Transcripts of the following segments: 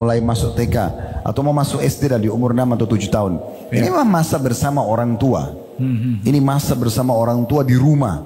mulai masuk TK atau mau masuk SD di umur 6 atau 7 tahun. Ini memang masa bersama orang tua. Ini masa bersama orang tua di rumah.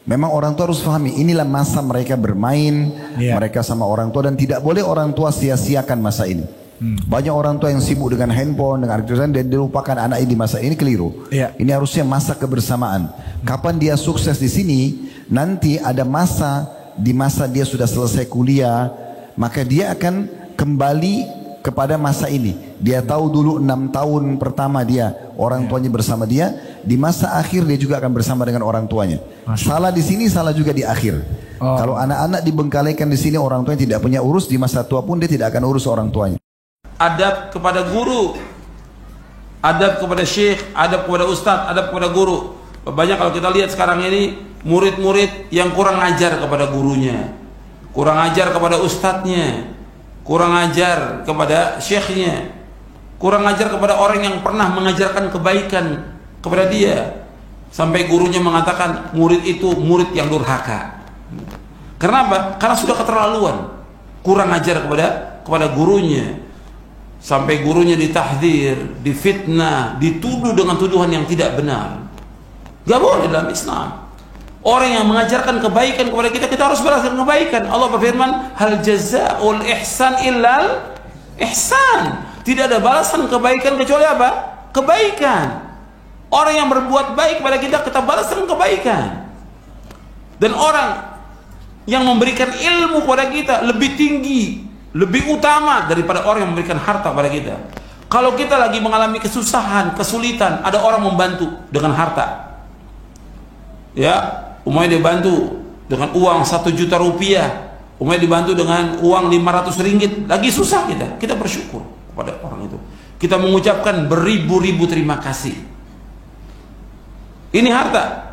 Memang orang tua harus pahami, inilah masa mereka bermain, mereka sama orang tua, dan tidak boleh orang tua sia-siakan masa ini. Banyak orang tua yang sibuk dengan handphone, dengan aktivitas dan dilupakan anak ini di masa ini, keliru. Ini harusnya masa kebersamaan. Kapan dia sukses di sini, nanti ada masa di masa dia sudah selesai kuliah, maka dia akan kembali kepada masa ini. Dia tahu dulu 6 tahun pertama dia orang tuanya bersama dia, di masa akhir dia juga akan bersama dengan orang tuanya. Salah di sini, salah juga di akhir. Kalau anak-anak dibengkalikan di sini, orang tuanya tidak punya urus, di masa tua pun dia tidak akan urus orang tuanya. Adab kepada guru, adab kepada syekh, adab kepada ustadz, adab kepada guru. Banyak kalau kita lihat sekarang ini murid-murid yang kurang ajar kepada gurunya, kurang ajar kepada ustadznya, kurang ajar kepada syekhnya, kurang ajar kepada orang yang pernah mengajarkan kebaikan kepada dia, sampai gurunya mengatakan murid itu murid yang durhaka. Kenapa? Karena sudah keterlaluan, kurang ajar kepada gurunya, sampai gurunya ditahdir, difitnah, dituduh dengan tuduhan yang tidak benar. Gak boleh dalam Islam. Orang yang mengajarkan kebaikan kepada kita, kita harus balas dengan kebaikan. Allah berfirman, hal jazaa'ul ihsan illal ihsan. Tidak ada balasan kebaikan kecuali apa? Kebaikan. Orang yang berbuat baik kepada kita, kita balas dengan kebaikan. Dan orang yang memberikan ilmu kepada kita lebih tinggi, lebih utama daripada orang yang memberikan harta kepada kita. Kalau kita lagi mengalami kesusahan, kesulitan, ada orang membantu dengan harta. Ya, umumnya dibantu dengan uang 1 juta rupiah, umumnya dibantu dengan uang 500 ringgit. Lagi susah kita bersyukur kepada orang itu. Kita mengucapkan beribu-ribu terima kasih. Ini harta.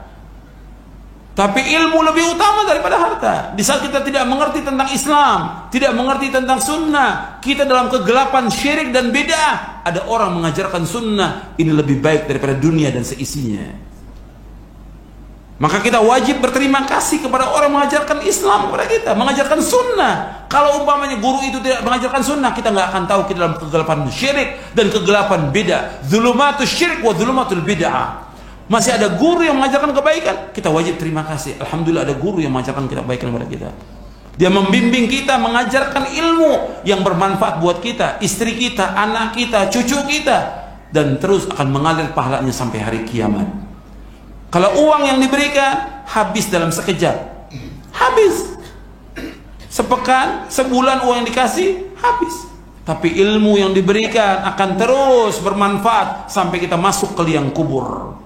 Tapi ilmu lebih utama daripada harta. Di saat kita tidak mengerti tentang Islam, tidak mengerti tentang sunnah, kita dalam kegelapan syirik dan bid'ah, ada orang mengajarkan sunnah, ini lebih baik daripada dunia dan seisinya. Maka kita wajib berterima kasih kepada orang mengajarkan Islam kepada kita, mengajarkan sunnah. Kalau umpamanya guru itu tidak mengajarkan sunnah, kita nggak akan tahu kita dalam kegelapan syirik dan kegelapan bid'ah. Dzulumatus syirik wa dzulumatul bid'ah. Masih ada guru yang mengajarkan kebaikan, kita wajib terima kasih. Alhamdulillah ada guru yang mengajarkan kebaikan kepada kita. Dia membimbing kita, mengajarkan ilmu yang bermanfaat buat kita, istri kita, anak kita, cucu kita, dan terus akan mengalir pahalanya sampai hari kiamat. Kalau uang yang diberikan habis dalam sekejap, habis. Sepekan, sebulan uang yang dikasih habis. Tapi ilmu yang diberikan akan terus bermanfaat sampai kita masuk ke liang kubur.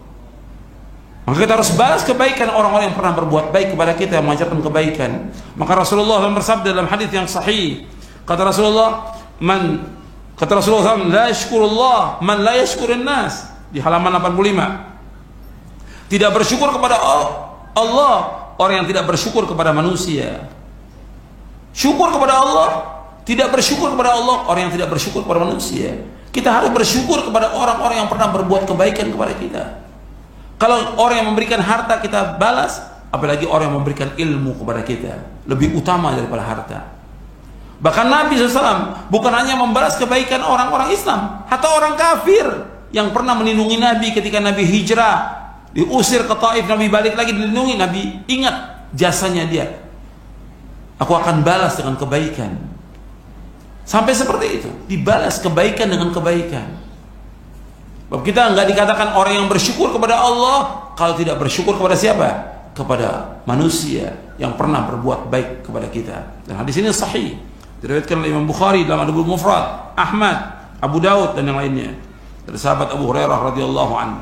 Maka kita harus balas kebaikan orang-orang yang pernah berbuat baik kepada kita, yang mengajarkan kebaikan. Maka Rasulullah bersabda dalam hadis yang sahih, kata Rasulullah, la yashkurullah man la yashkurun nas, di halaman 85. Tidak bersyukur kepada Allah orang yang tidak bersyukur kepada manusia. Syukur kepada Allah, tidak bersyukur kepada Allah orang yang tidak bersyukur kepada manusia. Kita harus bersyukur kepada orang-orang yang pernah berbuat kebaikan kepada kita. Kalau orang yang memberikan harta kita balas, apalagi orang yang memberikan ilmu kepada kita, lebih utama daripada harta. Bahkan Nabi SAW bukan hanya membalas kebaikan orang-orang Islam, hatta orang kafir yang pernah melindungi Nabi ketika Nabi hijrah, diusir ke Taif, Nabi balik lagi dilindungi, Nabi ingat jasanya dia. Aku akan balas dengan kebaikan. Sampai seperti itu, dibalas kebaikan dengan kebaikan. Sebab kita nggak dikatakan orang yang bersyukur kepada Allah kalau tidak bersyukur kepada siapa? Kepada manusia yang pernah berbuat baik kepada kita. Dan hadis ini sahih, diriwayatkan oleh Imam Bukhari dalam Adabul Mufrad, Ahmad, Abu Daud dan yang lainnya. Dari sahabat Abu Hurairah radhiyallahu anhu.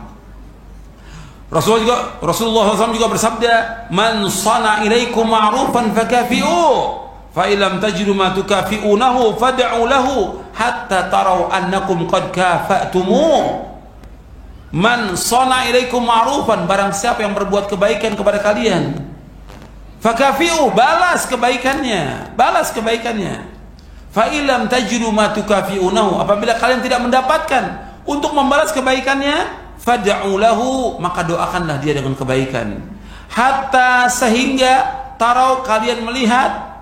Rasulullah SAW juga bersabda, "Man sana ilaikum ma'rufan fakafi'u, fa illam tajidu ma tukafi'unahu fad'u lahu hatta taraw annakum qad kafa'tumu." Man sana ilaikum ma'rufan, barang siapa yang berbuat kebaikan kepada kalian, fakafi'u, balas kebaikannya, balas kebaikannya. Fa illam tajidu ma tukafi'unahu, apabila kalian tidak mendapatkan untuk membalas kebaikannya, fad'u lahu, maka doakanlah dia dengan kebaikan. Hatta, sehingga tarau, kalian melihat,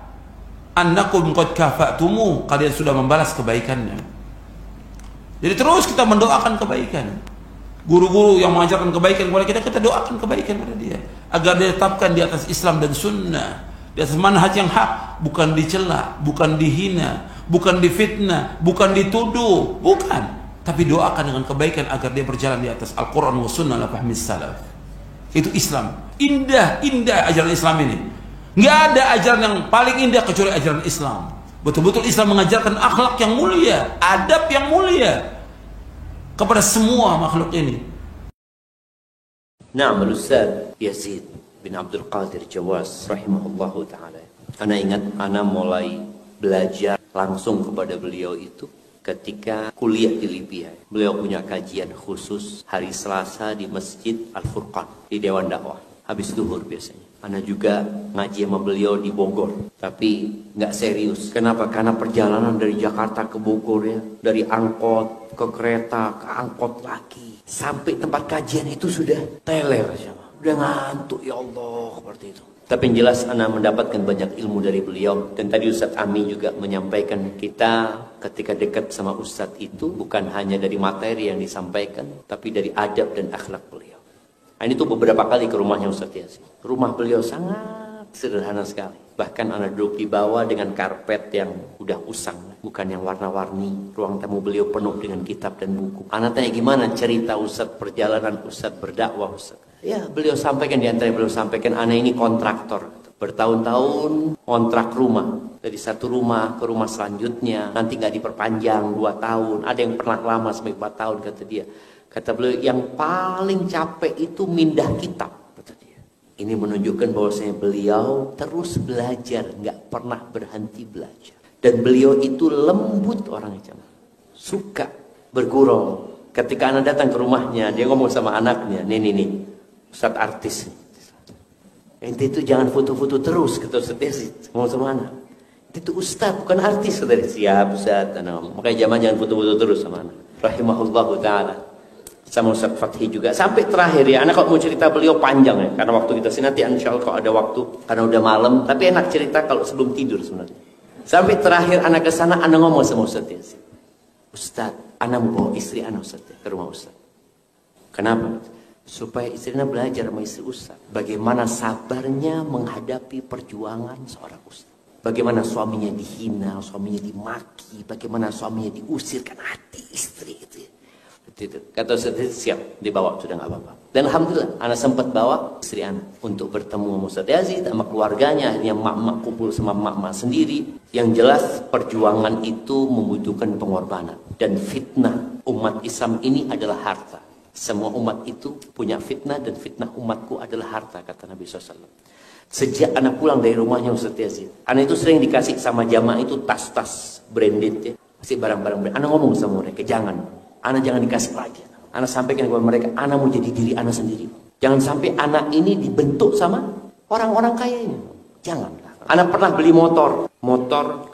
annakum qad kafa'tumu, kalian sudah membalas kebaikannya. Jadi terus kita mendoakan kebaikan. Guru-guru yang mengajarkan kebaikan kepada kita, kita doakan kebaikan kepada dia agar dia tetapkan di atas Islam dan sunnah, di atas manhaj yang hak, bukan dicela, bukan dihina, bukan difitnah, bukan dituduh, bukan, tapi doakan dengan kebaikan agar dia berjalan di atas Al-Quran wa sunnah la fahmis salaf. Itu Islam. Indah ajaran Islam ini. Nggak ada ajaran yang paling indah kecuali ajaran Islam. Betul-betul Islam mengajarkan akhlak yang mulia, adab yang mulia kepada semua makhluk ini. Naam, Ustaz Yazid bin Abdul Qadir Jawas rahimahullahu ta'ala. Ana ingat ana mulai belajar langsung kepada beliau itu ketika kuliah di Libya. Beliau punya kajian khusus hari Selasa di Masjid Al-Furqan di Dewan Dakwah. Habis zuhur biasanya. Ana juga ngaji sama beliau di Bogor, tapi nggak serius. Kenapa? Karena perjalanan dari Jakarta ke Bogor ya, dari angkot ke kereta ke angkot lagi, sampai tempat kajian itu sudah teler, udah ngantuk ya Allah seperti itu. Tapi yang jelas ana mendapatkan banyak ilmu dari beliau. Dan tadi Ustadz Ami juga menyampaikan kita ketika dekat sama Ustadz itu bukan hanya dari materi yang disampaikan, tapi dari adab dan akhlak beliau. Ini tuh beberapa kali ke rumahnya Ustadz Yazid. Rumah beliau sangat sederhana sekali. Bahkan anak duduk di bawah dengan karpet yang udah usang, bukan yang warna-warni. Ruang tamu beliau penuh dengan kitab dan buku. Anak tanya gimana cerita Ustadz perjalanan Ustadz berdakwah Ustadz. Ya beliau sampaikan, di antara beliau sampaikan, anak ini kontraktor. Bertahun-tahun kontrak rumah. Dari satu rumah ke rumah selanjutnya. Nanti nggak diperpanjang 2 tahun. Ada yang pernah lama sampai 4 tahun kata dia. Kata beliau, yang paling capek itu mindah kitab, kata dia. Ini menunjukkan bahwasanya beliau terus belajar, nggak pernah berhenti belajar. Dan beliau itu lembut orangnya, suka bergurau. Ketika anak datang ke rumahnya, dia ngomong sama anaknya, nih, Ustadz artis. Ente itu jangan foto-foto terus, kata Ustadz Yazid, ngomong sama anak. Itu Ustadz, bukan artis, kata dia. Siap Ustadz, makanya jangan foto-foto terus sama anak. Rahimahullahu ta'ala. Sama Ustaz Fathi juga sampai terakhir ya. Anak kalau mau cerita beliau panjang ya, karena waktu kita sini nanti insya Allah kalau ada waktu, karena udah malam. Tapi enak cerita kalau sebelum tidur sebenarnya. Sampai terakhir anak ke sana, anak ngomong sama Ustaz Yazid, Ustaz, anak mau bawa istri anak Ustaz ya, ke rumah Ustaz. Kenapa? Supaya istrinya belajar sama istri Ustaz bagaimana sabarnya menghadapi perjuangan seorang Ustaz. Bagaimana suaminya dihina, suaminya dimaki, bagaimana suaminya diusir, kan hati istri itu ya. Kata Ustaz siap, dibawa, sudah nggak apa-apa. Dan alhamdulillah anak sempat bawa istri anak untuk bertemu sama Ustaz Yazid sama keluarganya. Akhirnya mak-mak kumpul sama mak-mak sendiri. Yang jelas perjuangan itu membutuhkan pengorbanan. Dan fitnah umat Islam ini adalah harta. Semua umat itu punya fitnah, dan fitnah umatku adalah harta, kata Nabi SAW. Sejak anak pulang dari rumahnya Ustaz Yazid, anak itu sering dikasih sama jamaah itu tas-tas branded ya, kasih barang-barang branded. Anak ngomong sama mereka, anak jangan dikasih lagi. Anak sampaikan kepada mereka, anak mau jadi diri anak sendiri. Jangan sampai anak ini dibentuk sama orang-orang kaya ini. Jangan. Anak pernah beli motor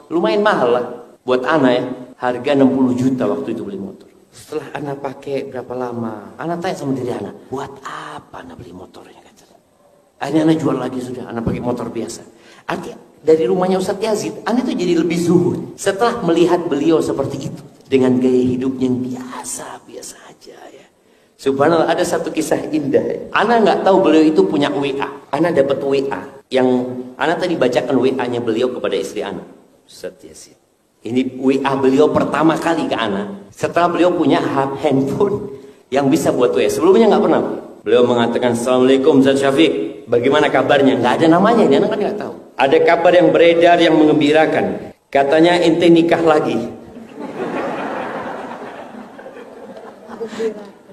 lumayan mahal lah buat anak ya. Harga 60 juta waktu itu beli motor. Setelah anak pakai berapa lama, anak tanya sama diri anak, buat apa anak beli motornya? Akhirnya anak jual lagi sudah, anak pakai motor biasa. Artinya dari rumahnya Ustaz Yazid, anak itu jadi lebih zuhud setelah melihat beliau seperti itu. Dengan gaya hidup yang biasa aja ya. Subhanallah, ada satu kisah indah ya. Ana nggak tahu beliau itu punya WA. Ana dapat WA yang Ana tadi bacakan WA-nya beliau kepada istri Ana, Ustaz Yazid. Ini WA beliau pertama kali ke Ana setelah beliau punya handphone yang bisa buat WA. Sebelumnya nggak pernah. Beliau mengatakan, Assalamualaikum Ustaz Syafiq, bagaimana kabarnya? Nggak ada namanya, ini Ana kan nggak tahu. Ada kabar yang beredar yang mengembirakan. Katanya ente nikah lagi.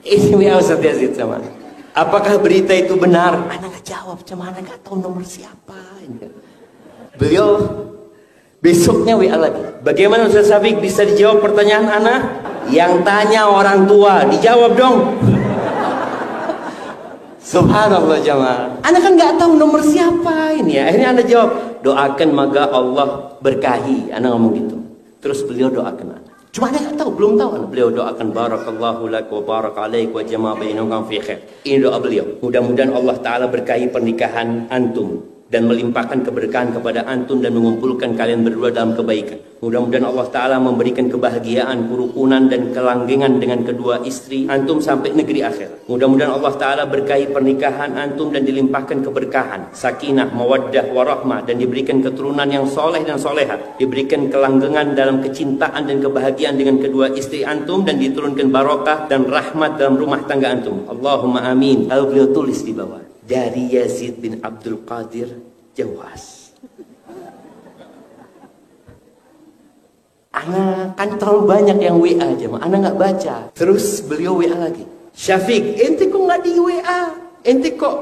Ini WA Ustaz Yazid sama. Apakah berita itu benar? Anak nggak jawab, cuma anak nggak tahu nomor siapa. Beliau besoknya WA lagi. Bagaimana Ustaz Syafiq bisa dijawab pertanyaan anak? Yang tanya orang tua, dijawab dong. Subhanallah jamaah. Anak kan nggak tahu nomor siapa ini ya. Akhirnya anak jawab, doakan maka Allah berkahi. Anak ngomong gitu. Terus beliau doakan anak. Cuma anda nggak tahu, belum tahu. Beliau doakan barakallahu lak wa barak alaik wa jama'a bainakum fi khair. Ini doa beliau. Mudah-mudahan Allah Ta'ala berkahi pernikahan antum dan melimpahkan keberkahan kepada antum dan mengumpulkan kalian berdua dalam kebaikan. Mudah-mudahan Allah Ta'ala memberikan kebahagiaan, kerukunan dan kelanggengan dengan kedua istri antum sampai negeri akhirat. Mudah-mudahan Allah Ta'ala berkahi pernikahan antum dan dilimpahkan keberkahan, sakinah, mawaddah, warahmah, dan diberikan keturunan yang soleh dan solehat. Diberikan kelanggengan dalam kecintaan dan kebahagiaan dengan kedua istri antum dan diturunkan barokah dan rahmat dalam rumah tangga antum. Allahumma amin. Lalu beliau tulis di bawah, dari Yazid bin Abdul Qadir Jawas. Ana kan terlalu banyak yang WA aja, Ana nggak baca. Terus beliau WA lagi, Syafiq, ente kok nggak di WA? Ente kok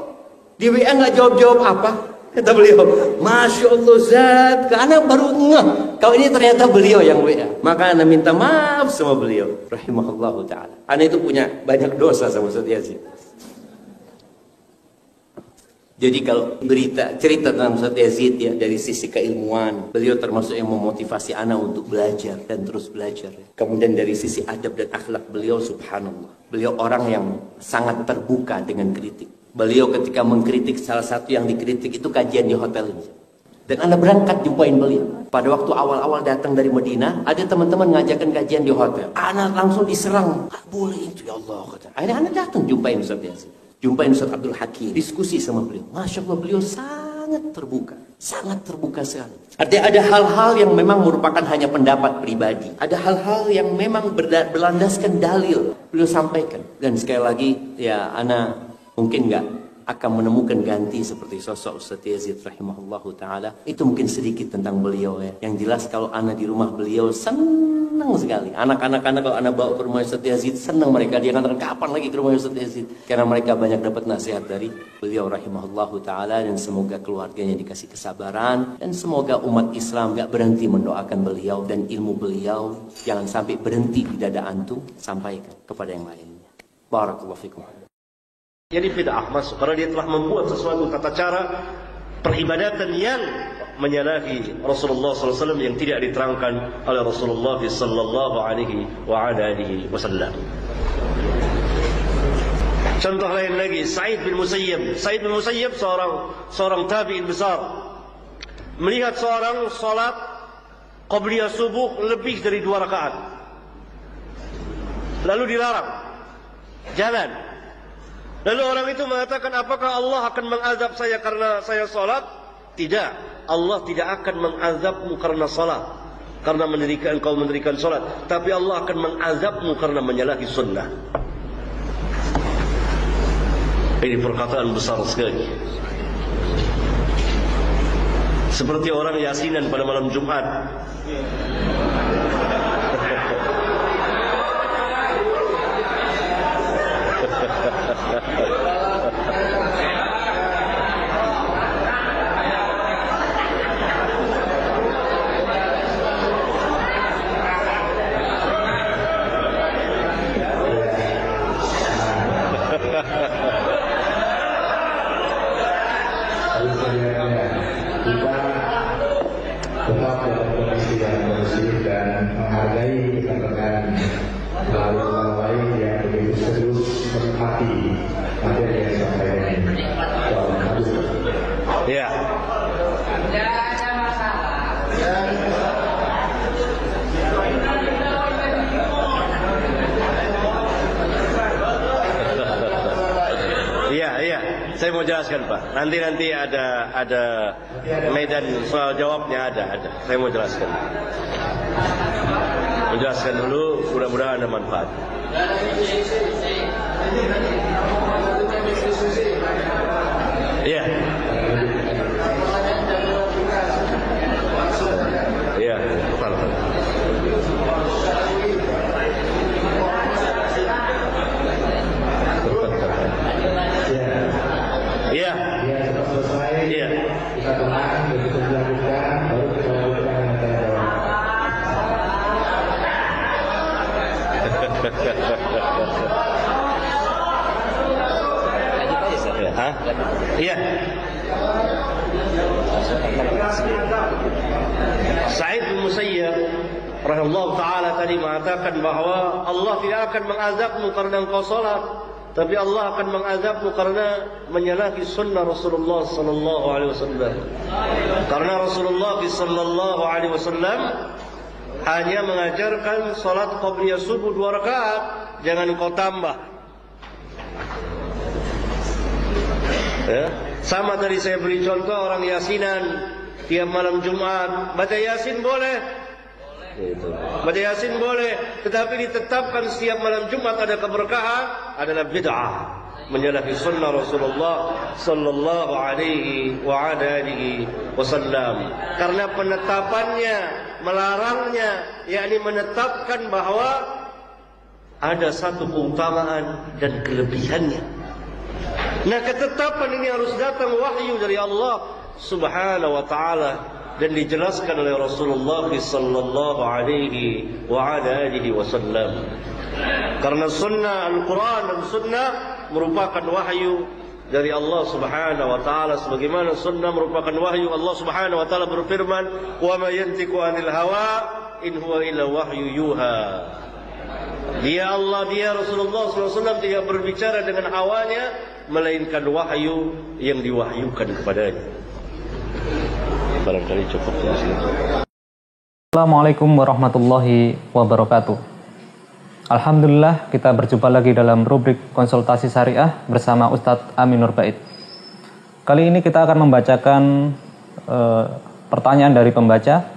di WA nggak jawab-jawab apa? Kata beliau, Masya Allah Zat, Ana baru ngeh kalau ini ternyata beliau yang WA. Maka Ana minta maaf sama beliau, rahimahullah ta'ala. Ana itu punya banyak dosa sama Ustaz Yazid. Jadi kalau cerita tentang Ustaz Yazid ya, dari sisi keilmuan, beliau termasuk yang memotivasi ana untuk belajar dan terus belajar. Kemudian dari sisi adab dan akhlak beliau, subhanallah, beliau orang yang sangat terbuka dengan kritik. Beliau ketika mengkritik, salah satu yang dikritik itu kajian di hotel ini. Dan ana berangkat jumpain beliau. Pada waktu awal-awal datang dari Madinah, ada teman-teman ngajakan kajian di hotel. Ana langsung diserang, "Tak boleh itu ya Allah," kata. Akhirnya ana datang jumpain Ustaz Yazid. Jumpain Ustaz Abdul Hakim, diskusi sama beliau. Masya Allah, beliau sangat terbuka sekali. Artinya ada hal-hal yang memang merupakan hanya pendapat pribadi. Ada hal-hal yang memang berlandaskan dalil, beliau sampaikan. Dan sekali lagi, ya ana mungkin nggak akan menemukan ganti seperti sosok Ustaz Yazid rahimahullahu ta'ala. Itu mungkin sedikit tentang beliau ya. Yang jelas kalau ana di rumah beliau senang sekali. Anak-anak kalau ana bawa ke rumah Ustaz Yazid, senang mereka. Dia katakan, kapan lagi ke rumah Ustaz Yazid? Karena mereka banyak dapat nasihat dari beliau rahimahullahu ta'ala. Dan semoga keluarganya dikasih kesabaran. Dan semoga umat Islam gak berhenti mendoakan beliau. Dan ilmu beliau jangan sampai berhenti di dada antum. Sampaikan kepada yang lainnya. Barakallahu fikum. Jadi bid'ah masuk karena dia telah membuat sesuatu tata cara peribadatan yang menyalahi Rasulullah SAW yang tidak diterangkan oleh Rasulullah sallallahu alaihi wasallam. Contoh lain lagi, Sa'id bin Musayyib. Sa'id bin Musayyib seorang tabi'in besar. Melihat seorang salat qabliyah subuh lebih dari 2 rakaat. Lalu dilarang. Jalan. Lalu orang itu mengatakan, apakah Allah akan mengazab saya karena saya salat? Tidak. Allah tidak akan mengazabmu karena salat, karena engkau mendirikan salat. Tapi Allah akan mengazabmu karena menyalahi sunnah. Ini perkataan besar sekali. Seperti orang yasinan pada malam Jumat. Tetap dalam kondisi yang bersih dan menghargai rekan-rekan lain yang begitu serius menikmati materi yang disampaikan ini. Ya. Tidak ada masalah. Iya. Saya mau jelaskan Pak. Nanti ada medan soal jawabnya ada. Saya mau jelaskan. Menjelaskan dulu, mudah-mudahan ada manfaat. Iya. Iya, betul. Iya. Setelah selesai, kita tenang, begitu dilakukan, baru kita lakukan yang tanya jawab. Iya. Sa'id bin Musayyib rahimahullah ta'ala tadi mengatakan bahwa Allah tidak akan mengazabmu karena engkau salat, tapi Allah akan mengazabmu karena menyalahi sunnah Rasulullah sallallahu alaihi wasallam. Karena Rasulullah sallallahu alaihi wasallam hanya mengajarkan salat qabliyah subuh 2 rakaat, jangan kau tambah. Ya, sama tadi saya beri contoh orang yasinan tiap malam Jumat, baca yasin boleh. Baca yasin boleh, tetapi ditetapkan setiap malam Jumat ada keberkahan adalah bid'ah, menyalahi sunnah Rasulullah sallallahu alaihi wa alihi wasallam. Karena penetapannya, melarangnya, yakni menetapkan bahwa ada satu keutamaan dan kelebihannya. Nah, ketetapan ini harus datang wahyu dari Allah Subhanahu wa taala dan dijelaskan oleh Rasulullah sallallahu alaihi wa alihi wasallam. Karena sunnah Al-Quran dan sunnah merupakan wahyu dari Allah Subhanahu wa taala, sebagaimana sunnah merupakan wahyu. Allah Subhanahu wa taala berfirman, "Wa ma yantiqu 'anil hawa in huwa illa wahyu yuha." Dia Allah, dia Rasulullah SAW tidak berbicara dengan hawanya, melainkan wahyu yang diwahyukan kepadanya. Barangkali cukup di sini. Assalamualaikum warahmatullahi wabarakatuh. Alhamdulillah, kita berjumpa lagi dalam rubrik konsultasi syariah bersama Ustadz Aminur Bait. Kali ini kita akan membacakan pertanyaan dari pembaca.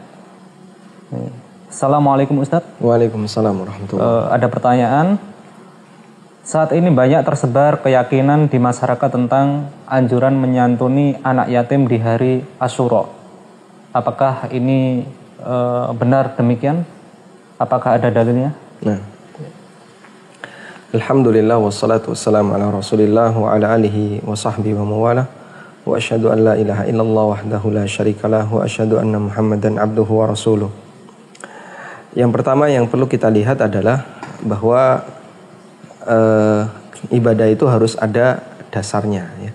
Assalamualaikum Ustadz. Waalaikumsalam warahmatullahi wabarakatuh. Ada pertanyaan. Saat ini banyak tersebar keyakinan di masyarakat tentang anjuran menyantuni anak yatim di hari Asyura. Apakah ini benar demikian? Apakah ada dalilnya? Nah. Alhamdulillah wassalatu wassalamu ala Rasulillah wa ala alihi wa sahbihi wa mawala. Wa asyhadu an la ilaha illallah wahdahu la syarikalah wa asyhadu anna Muhammadan abduhu wa rasuluh. Yang pertama yang perlu kita lihat adalah bahwa ibadah itu harus ada dasarnya, ya.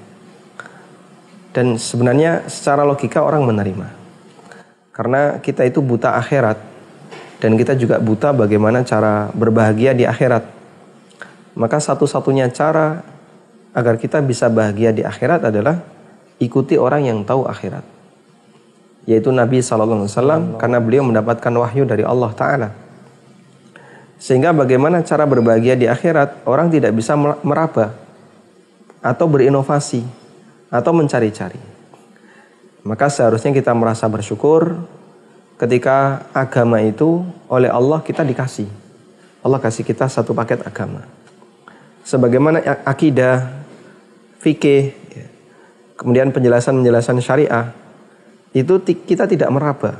Dan sebenarnya secara logika orang menerima, karena kita itu buta akhirat dan kita juga buta bagaimana cara berbahagia di akhirat. Maka satu-satunya cara agar kita bisa bahagia di akhirat adalah ikuti orang yang tahu akhirat, yaitu Nabi SAW, karena beliau mendapatkan wahyu dari Allah Ta'ala. Sehingga bagaimana cara berbahagia di akhirat, orang tidak bisa meraba atau berinovasi atau mencari-cari. Maka seharusnya kita merasa bersyukur ketika agama itu oleh Allah kita dikasih. Allah kasih kita satu paket agama. Sebagaimana akidah, fikih, kemudian penjelasan-penjelasan syariah, itu kita tidak meraba,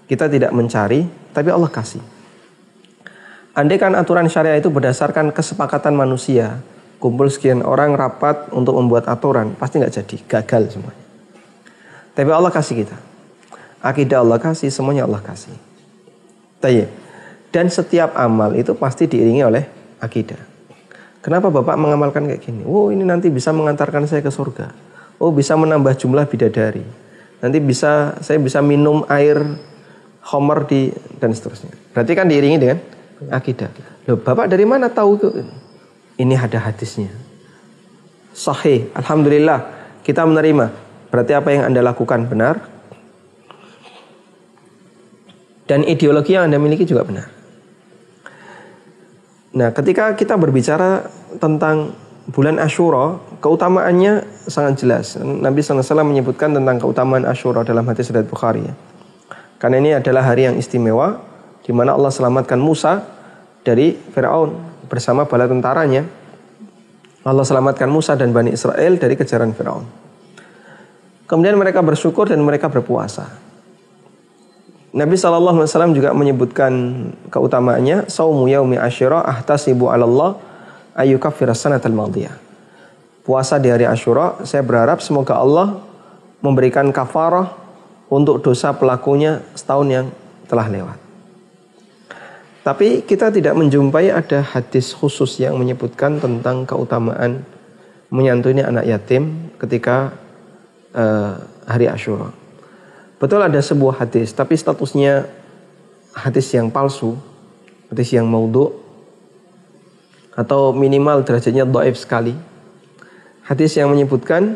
kita tidak mencari, tapi Allah kasih. Andai kan aturan syariah itu berdasarkan kesepakatan manusia, kumpul sekian orang rapat untuk membuat aturan, pasti nggak jadi, gagal semuanya. Tapi Allah kasih kita, akidah Allah kasih, semuanya Allah kasih. Dan setiap amal itu pasti diiringi oleh akidah. Kenapa Bapak mengamalkan kayak gini? Oh, ini nanti bisa mengantarkan saya ke surga. Oh, bisa menambah jumlah bidadari. Nanti saya bisa minum air khamar dan seterusnya. Berarti kan diiringi dengan akidah. Loh, Bapak dari mana tahu itu? Ini ada hadisnya. Sahih. Alhamdulillah, kita menerima. Berarti apa yang Anda lakukan benar. Dan ideologi yang Anda miliki juga benar. Nah, ketika kita berbicara tentang bulan Asyura, keutamaannya sangat jelas. Nabi SAW menyebutkan tentang keutamaan Asyura dalam hadis riwayat Bukhari. Karena ini adalah hari yang istimewa, di mana Allah selamatkan Musa dari Firaun bersama bala tentaranya. Allah selamatkan Musa dan Bani Israel dari kejaran Firaun. Kemudian mereka bersyukur dan mereka berpuasa. Nabi SAW juga menyebutkan keutamaannya, saumu yaumi Asyura ahtasibu 'ala Allah ayyukaffira sanatal madiyah. Puasa di hari Asyura, saya berharap semoga Allah memberikan kafarah untuk dosa pelakunya setahun yang telah lewat. Tapi kita tidak menjumpai ada hadis khusus yang menyebutkan tentang keutamaan menyantuni anak yatim ketika hari Asyura. Betul ada sebuah hadis, tapi statusnya hadis yang palsu, hadis yang maudhu, atau minimal derajatnya dhaif sekali. Hadis yang menyebutkan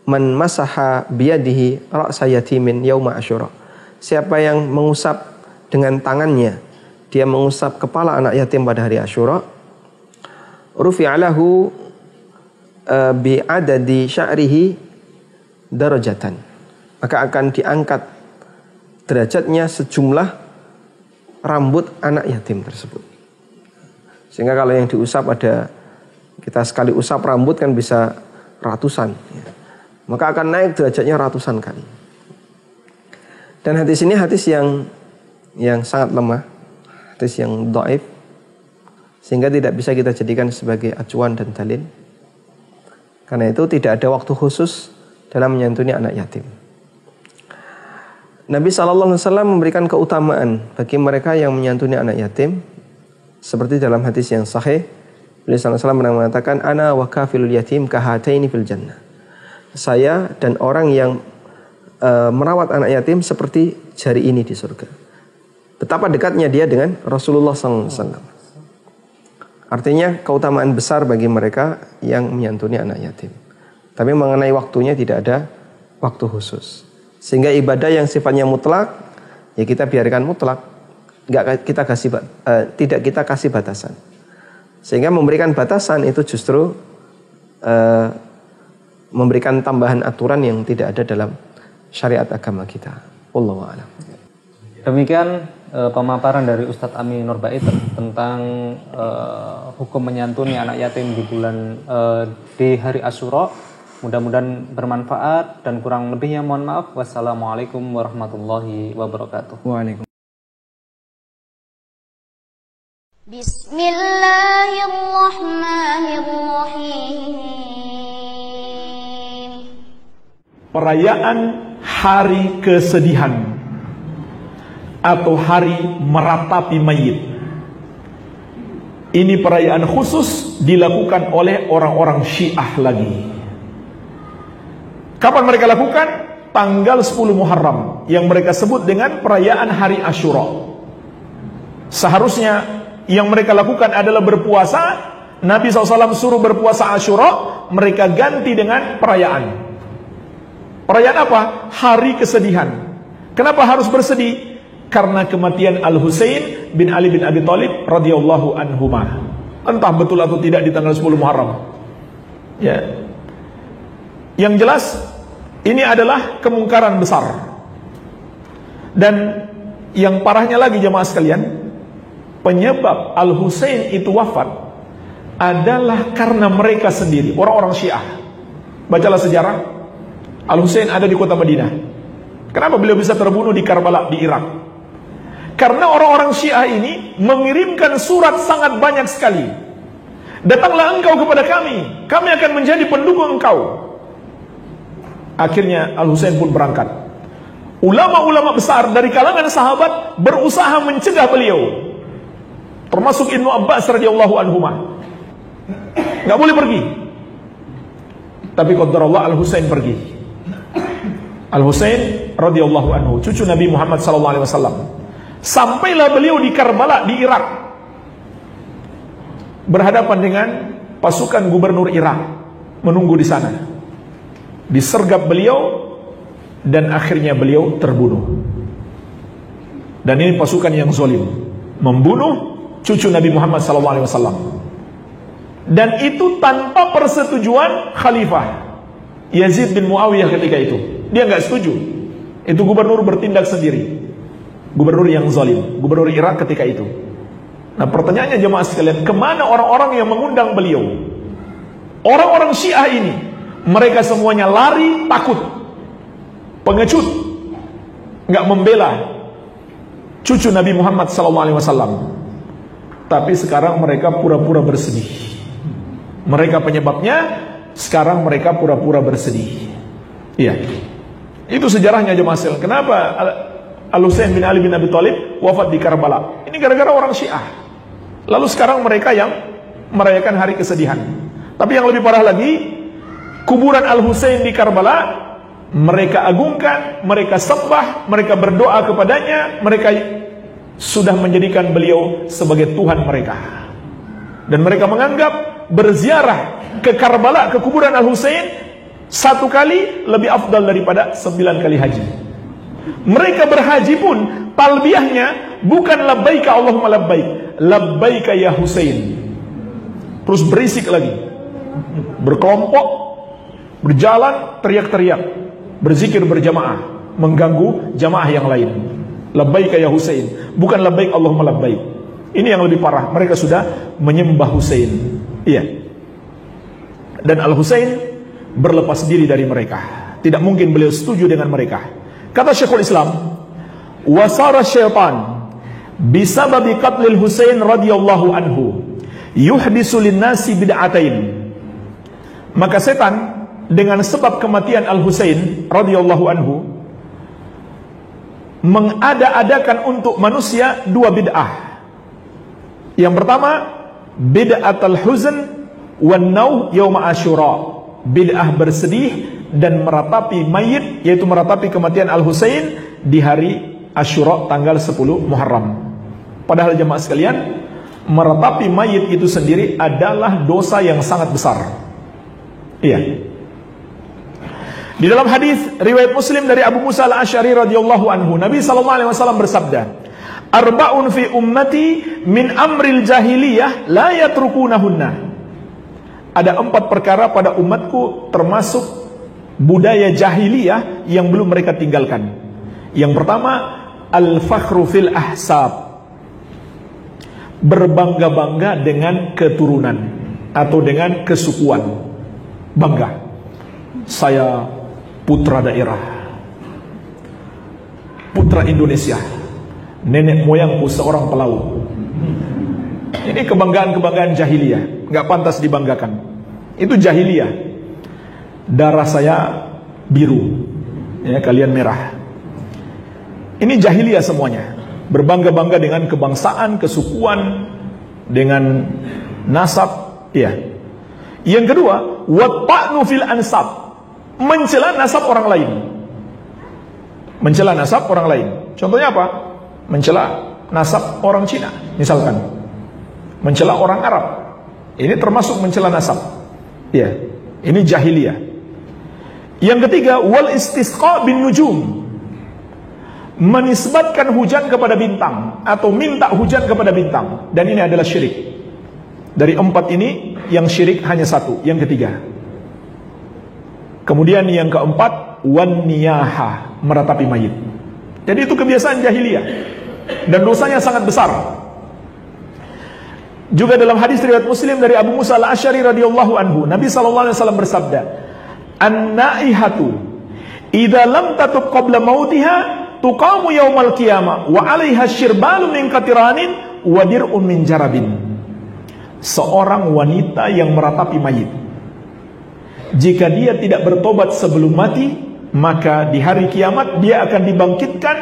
man masaha biyadihi ra'sa yatimin yauma asyura. Siapa yang mengusap dengan tangannya, dia mengusap kepala anak yatim pada hari Asyura, rufi'alahu bi'adadi sya'rihi darajatan, maka akan diangkat derajatnya sejumlah rambut anak yatim tersebut. Sehingga kalau yang diusap ada, kita sekali usap rambut kan bisa ratusan ya. Maka akan naik derajatnya ratusan kali. Dan hadis ini hadis yang sangat lemah, hadis yang dhaif, sehingga tidak bisa kita jadikan sebagai acuan dan dalil. Karena itu tidak ada waktu khusus dalam menyantuni anak yatim. Nabi SAW memberikan keutamaan bagi mereka yang menyantuni anak yatim, seperti dalam hadis yang sahih, beliau SAW mengatakan, ana wa kafilul yatim kahataini fil jannah. Saya dan orang yang merawat anak yatim seperti jari ini di surga. Betapa dekatnya dia dengan Rasulullah SAW. Artinya keutamaan besar bagi mereka yang menyantuni anak yatim. Tapi mengenai waktunya tidak ada waktu khusus. Sehingga ibadah yang sifatnya mutlak, ya kita biarkan mutlak, tidak kita kasih batasan. Sehingga memberikan batasan itu justru memberikan tambahan aturan yang tidak ada dalam syariat agama kita. Wallahu a'lam. Demikian pemaparan dari Ustadz Ami Nurbait tentang hukum menyantuni anak yatim di hari Asyura. Mudah-mudahan bermanfaat, dan kurang lebihnya mohon maaf. Wassalamualaikum warahmatullahi wabarakatuh. Waalaikumsalam. Bismillahirrahmanirrahim. Perayaan hari kesedihan atau hari meratapi mayit. Ini perayaan khusus dilakukan oleh orang-orang Syiah lagi. Kapan mereka lakukan? Tanggal 10 Muharram, yang mereka sebut dengan perayaan hari Asyura. Seharusnya yang mereka lakukan adalah berpuasa. Nabi SAW suruh berpuasa Asyura, mereka ganti dengan perayaan. Perayaan apa? Hari kesedihan. Kenapa harus bersedih? Karena kematian Al-Husain bin Ali bin Abi Thalib radhiyallahu anhuma. Entah betul atau tidak di tanggal 10 Muharram. Ya. Yang jelas ini adalah kemungkaran besar. Dan yang parahnya lagi jemaah sekalian, penyebab Al-Husain itu wafat adalah karena mereka sendiri, orang-orang Syiah. Bacalah sejarah. Al-Husain ada di kota Madinah. Kenapa beliau bisa terbunuh di Karbala di Irak? Karena orang-orang Syiah ini mengirimkan surat sangat banyak sekali. Datanglah engkau kepada kami akan menjadi pendukung engkau. Akhirnya Al-Husain pun berangkat. Ulama-ulama besar dari kalangan sahabat berusaha mencegah beliau, termasuk Ibnu Abbas radhiyallahu anhuma. Gak boleh pergi. Tapi qadarullah Al-Husain pergi. Al-Husain radhiyallahu anhu, cucu Nabi Muhammad sallallahu alaihi wasallam. Sampailah beliau di Karbala di Irak, berhadapan dengan pasukan gubernur Irak, menunggu di sana. Disergap beliau dan akhirnya beliau terbunuh. Dan ini pasukan yang zalim, membunuh cucu Nabi Muhammad SAW. Dan itu tanpa persetujuan Khalifah Yazid bin Muawiyah ketika itu. Dia nggak setuju. Itu gubernur bertindak sendiri. Gubernur yang zalim, gubernur Irak ketika itu. Nah pertanyaannya jemaah sekalian, kemana orang-orang yang mengundang beliau? Orang-orang Syiah ini, mereka semuanya lari, takut, pengecut, nggak membela cucu Nabi Muhammad SAW. Tapi sekarang mereka pura-pura bersedih. Mereka penyebabnya, sekarang mereka pura-pura bersedih. Iya, itu sejarahnya jemaah sekalian. Kenapa Al-Husain bin Ali bin Abi Thalib wafat di Karbala? Ini gara-gara orang Syiah. Lalu sekarang mereka yang merayakan hari kesedihan. Tapi yang lebih parah lagi, kuburan Al-Husain di Karbala mereka agungkan, mereka sembah, mereka berdoa kepadanya, mereka sudah menjadikan beliau sebagai Tuhan mereka. Dan mereka menganggap berziarah ke Karbala, ke kuburan Al-Husain, 1 kali lebih afdal daripada 9 kali haji. Mereka berhaji pun talbiyahnya bukan labbaika Allahumma labbaik, labbaika ya Husain. Terus berisik lagi, berkelompok, berjalan, teriak-teriak, berzikir berjamaah, mengganggu jamaah yang lain. Labbaika ya Husain, bukan labbaik Allahumma labbaik. Ini yang lebih parah, mereka sudah menyembah Husain. Iya. Dan Al-Husain berlepas diri dari mereka. Tidak mungkin beliau setuju dengan mereka. Kata Syekhul Islam, wasara syaitan bisababi qatlil Husain radhiyallahu anhu yuhdisu linnasi bid'atain. Maka setan dengan sebab kematian Al-Husain radhiyallahu anhu mengada-adakan untuk manusia 2 bid'ah. Yang pertama, bid'atul huzn wan nauh yaum Asyura. Bid'ah bersedih dan meratapi mayit, yaitu meratapi kematian Al-Husain di hari Asyura tanggal 10 Muharram. Padahal jemaah sekalian, meratapi mayit itu sendiri adalah dosa yang sangat besar. Iya. Di dalam hadis riwayat Muslim dari Abu Musa Al-Asy'ari radhiyallahu anhu, Nabi sallallahu alaihi wasallam bersabda, "Arba'un fi ummati min amril jahiliyah la yatrukunahunna." Ada 4 perkara pada umatku termasuk budaya jahiliyah yang belum mereka tinggalkan. Yang pertama, al-fakhru fil ahsab. Berbangga-bangga dengan keturunan atau dengan kesukuan. Bangga. Saya putra daerah, putra Indonesia, nenek moyangku seorang pelaut. Ini kebanggaan-kebanggaan jahiliyah, nggak pantas dibanggakan. Itu jahiliyah. Darah saya biru, ya kalian merah. Ini jahiliyah semuanya. Berbangga-bangga dengan kebangsaan, kesukuan, dengan nasab, ya. Yang kedua, watta'nu fil ansab. Mencela nasab orang lain. Mencela nasab orang lain. Contohnya apa? Mencela nasab orang Cina, misalkan. Mencela orang Arab. Ini termasuk mencela nasab. Ya, ini jahiliyah. Yang ketiga, wal istisqa bin nujum. Menisbatkan hujan kepada bintang atau minta hujan kepada bintang, dan ini adalah syirik. Dari 4 ini, yang syirik hanya 1, yang ketiga. Kemudian yang keempat, wan niyaha, meratapi mayit. Jadi itu kebiasaan jahiliyah dan dosanya sangat besar. Juga dalam hadis riwayat Muslim dari Abu Musa Al-Asy'ari radhiyallahu anhu, Nabi sallallahu alaihi wasallam bersabda, "An-naihatu idza lam tatub qabla mautiha tuqamu yaumal qiyamah wa 'alaiha syirbalun min qatiranin wa dir'un min jarabin." Seorang wanita yang meratapi mayit, jika dia tidak bertobat sebelum mati, maka di hari kiamat dia akan dibangkitkan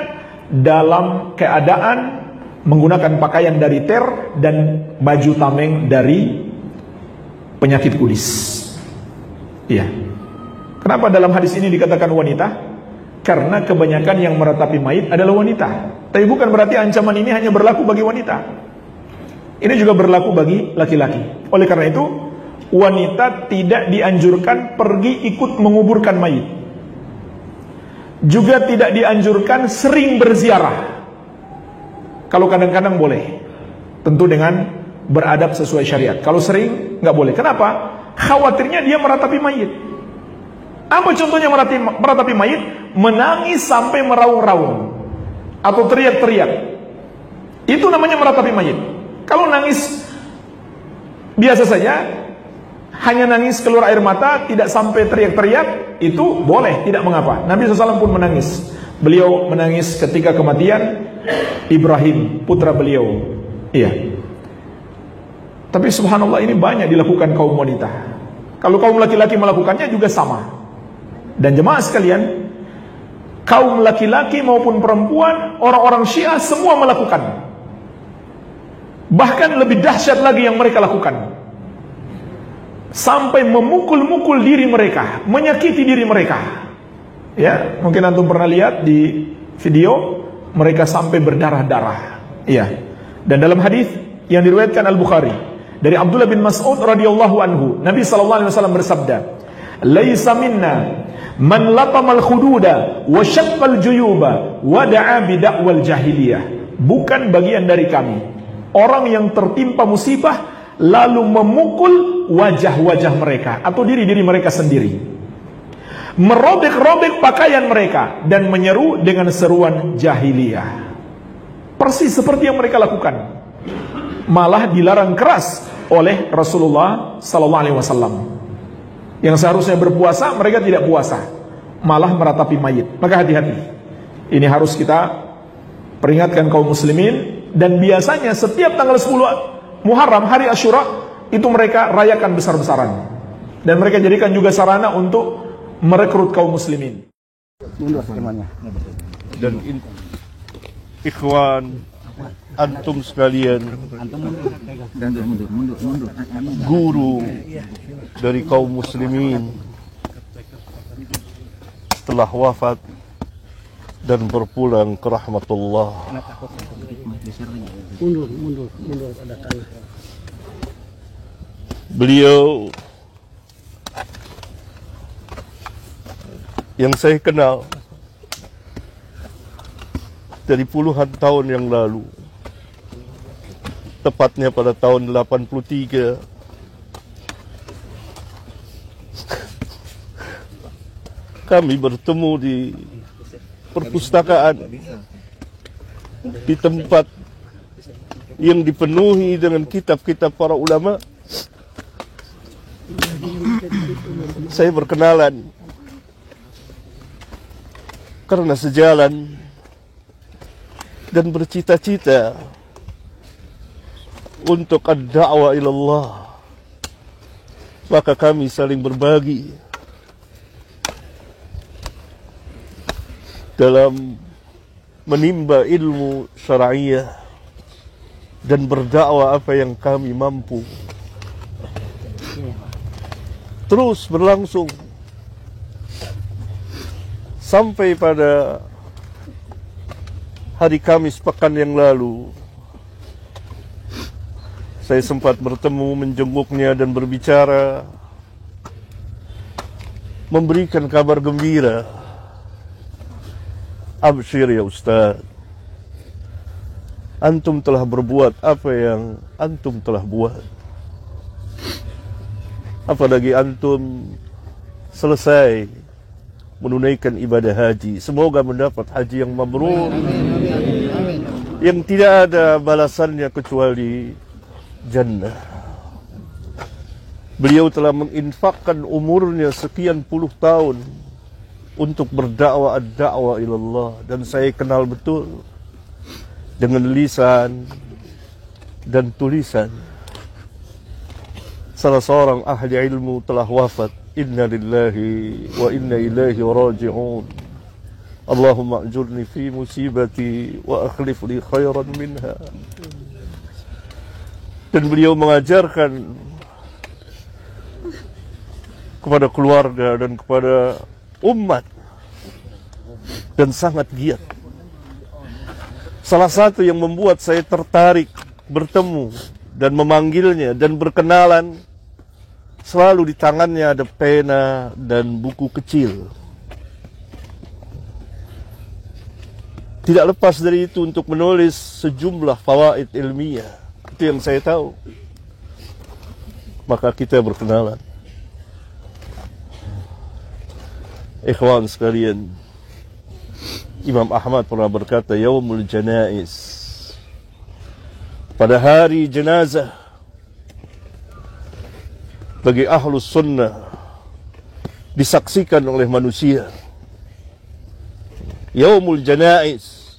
dalam keadaan menggunakan pakaian dari ter dan baju tameng dari penyakit kulis. Iya. Kenapa dalam hadis ini dikatakan wanita? Karena kebanyakan yang meratapi mayit adalah wanita. Tapi bukan berarti ancaman ini hanya berlaku bagi wanita. Ini juga berlaku bagi laki-laki. Oleh karena itu, wanita tidak dianjurkan pergi ikut menguburkan mayit. Juga tidak dianjurkan sering berziarah. Kalau kadang-kadang boleh, tentu dengan beradab sesuai syariat. Kalau sering, nggak boleh. Kenapa? Khawatirnya dia meratapi mayit. Apa contohnya meratapi mayit? Menangis sampai meraung-raung atau teriak-teriak. Itu namanya meratapi mayit. Kalau nangis biasa saja, hanya nangis keluar air mata, tidak sampai teriak-teriak, itu boleh, tidak mengapa. Nabi SAW pun menangis. Beliau menangis ketika kematian Ibrahim, putra beliau. Iya. Tapi subhanallah, ini banyak dilakukan kaum wanita. Kalau kaum laki-laki melakukannya juga sama. Dan jemaah sekalian, kaum laki-laki maupun perempuan, orang-orang Syiah semua melakukan. Bahkan lebih dahsyat lagi yang mereka lakukan. Sampai memukul-mukul diri mereka, menyakiti diri mereka. Ya, mungkin antum pernah lihat di video, mereka sampai berdarah-darah. Iya. Dan dalam hadis yang diriwayatkan Al-Bukhari Dari Abdullah bin Mas'ud radhiyallahu anhu, Nabi sallallahu alaihi wasallam bersabda, "Laisa minna man latamal khududa wa syaqqal juyuba wa da'a bi da'wal jahiliyah." Bukan bagian dari kami orang yang tertimpa musibah lalu memukul wajah-wajah mereka atau diri-diri mereka sendiri, merobek-robek pakaian mereka dan menyeru dengan seruan jahiliyah. Persis seperti yang mereka lakukan. Malah dilarang keras oleh Rasulullah sallallahu alaihi wasallam. Yang seharusnya berpuasa, mereka tidak puasa, malah meratapi mayit. Maka hati-hati. Ini harus kita peringatkan kaum muslimin. Dan biasanya setiap tanggal 10 Muharram, hari Asyura, itu mereka rayakan besar-besaran. Dan mereka jadikan juga sarana untuk merekrut kaum muslimin. Dan ikhwan, antum sekalian, guru dari kaum muslimin telah wafat dan berpulang ke rahmatullah. Beliau yang saya kenal dari puluhan tahun yang lalu, tepatnya pada tahun 83, kami bertemu di perpustakaan, di tempat yang dipenuhi dengan kitab-kitab para ulama. Saya berkenalan karena sejalan dan bercita-cita untuk ad-da'wah ilallah. Maka kami saling berbagi dalam menimba ilmu syar'iyah dan berdakwah apa yang kami mampu. Terus berlangsung sampai pada hari Kamis pekan yang lalu. Saya sempat bertemu, menjenguknya dan berbicara, memberikan kabar gembira. Absyir ya Ustaz, antum telah berbuat apa yang antum telah buat. Apalagi antum selesai menunaikan ibadah haji. Semoga mendapat haji yang mabrur, yang tidak ada balasannya kecuali jannah. Beliau telah menginfakkan umurnya sekian puluh tahun untuk berdakwah ad-da'wah ilallah, dan saya kenal betul dengan lisan dan tulisan. Salah seorang ahli ilmu telah wafat. Inna lillahi wa inna ilaihi raji'un. Allahumma ajurni fi musibati wa akhlif li khairan minha. Dan beliau mengajarkan kepada keluarga dan kepada umat, dan sangat giat. Salah satu yang membuat saya tertarik bertemu dan memanggilnya dan berkenalan, selalu di tangannya ada pena dan buku kecil. Tidak lepas dari itu untuk menulis sejumlah fawaid ilmiah. Itu yang saya tahu. Maka kita berkenalan. Ikhwan sekalian, Imam Ahmad pernah berkata, Yaumul Janaiz, pada hari jenazah bagi ahlus sunnah disaksikan oleh manusia. Yaumul Janaiz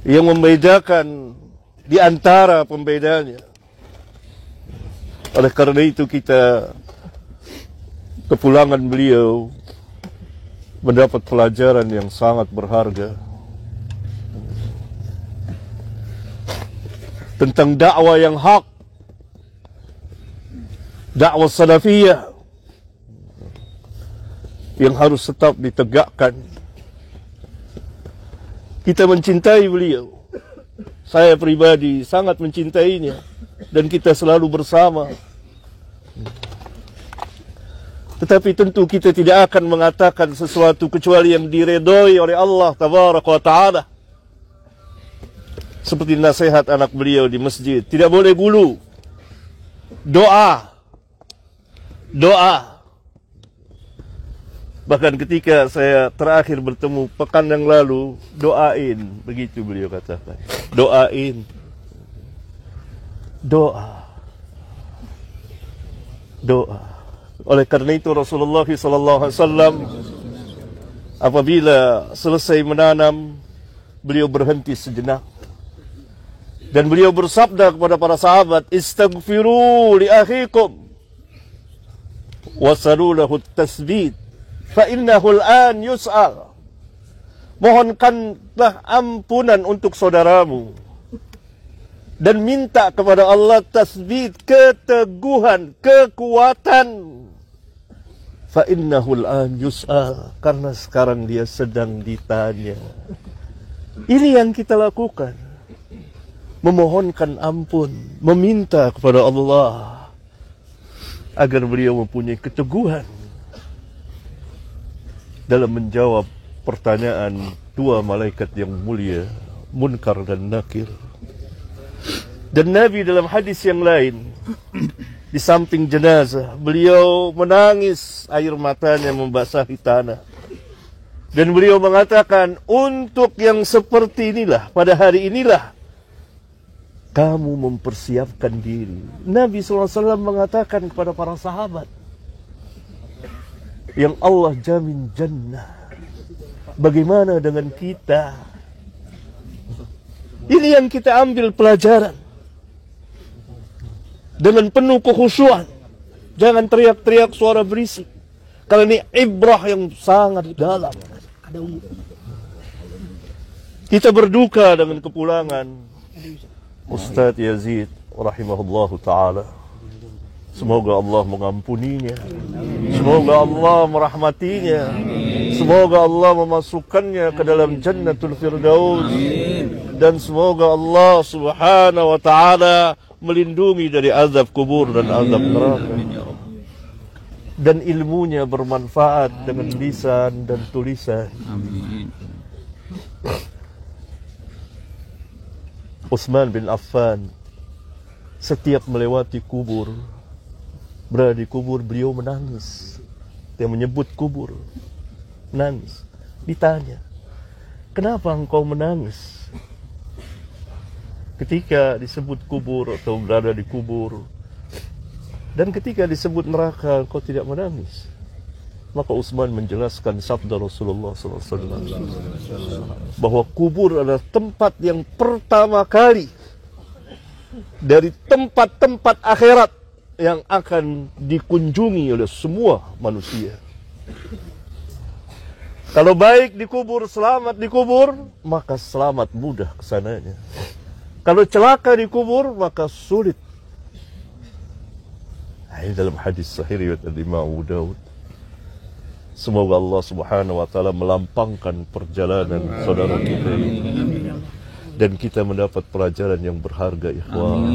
yang membedakan di antara pembedanya. Oleh karena itu kita kepulangan beliau mendapat pelajaran yang sangat berharga tentang dakwah yang hak, dakwah salafiyah yang harus tetap ditegakkan. Kita mencintai beliau. Saya pribadi sangat mencintainya. dan kita selalu bersama. Tetapi tentu kita tidak akan mengatakan sesuatu kecuali yang diredoi oleh Allah Tabaraka wa Ta'ala. Seperti nasihat anak beliau di masjid, tidak boleh gulu. Doa. Bahkan ketika saya terakhir bertemu pekan yang lalu, doain, begitu beliau katakan. Doain. Doa. Oleh karena itu Rasulullah SAW apabila selesai menanam, beliau berhenti sejenak dan beliau bersabda kepada para sahabat, istaghfiru li akhikum wasalu lahu at-tasbit fa innahu al-an yus'al. Mohonkanlah ampunan untuk saudaramu dan minta kepada Allah tasbit, keteguhan, kekuatan. Fa innahul an yus'al, karena sekarang dia sedang ditanya. Ini yang kita lakukan. Memohonkan ampun, meminta kepada Allah agar beliau mempunyai keteguhan dalam menjawab pertanyaan dua malaikat yang mulia, Munkar dan Nakir. Dan Nabi dalam hadis yang lain, di samping jenazah, beliau menangis, air matanya membasahi tanah. Dan beliau mengatakan, untuk yang seperti inilah, pada hari inilah, kamu mempersiapkan diri. Nabi SAW mengatakan kepada para sahabat, yang Allah jamin jannah, bagaimana dengan kita? Ini yang kita ambil pelajaran. Dengan penuh kekhusyuan. Jangan teriak-teriak suara berisik. Karena ini ibrah yang sangat dalam. Kita berduka dengan kepulangan Ustaz Yazid rahimahullahu ta'ala. Semoga Allah mengampuninya. Semoga Allah merahmatinya. Semoga Allah memasukkannya ke dalam Jannatul Firdaus. Dan semoga Allah subhanahu wa ta'ala melindungi dari azab kubur dan azab neraka. Dan ilmunya bermanfaat dengan lisan dan tulisan. Amin. Utsman bin Affan setiap melewati kubur, berada di kubur, beliau menangis. Dia menyebut kubur, nangis. Ditanya, kenapa engkau menangis ketika disebut kubur atau berada di kubur, dan ketika disebut neraka engkau tidak menangis? Maka Utsman menjelaskan sabda Rasulullah SAW bahwa kubur adalah tempat yang pertama kali dari tempat-tempat akhirat yang akan dikunjungi oleh semua manusia. Kalau baik dikubur, selamat dikubur, maka selamat mudah kesananya. Kalau celaka dikubur, maka sulit. Ini dalam hadis sahih riwayat Imam Abu Daud. Semoga Allah subhanahu wa ta'ala melampangkan perjalanan saudara kita ini. Dan kita mendapat pelajaran yang berharga, ikhwan.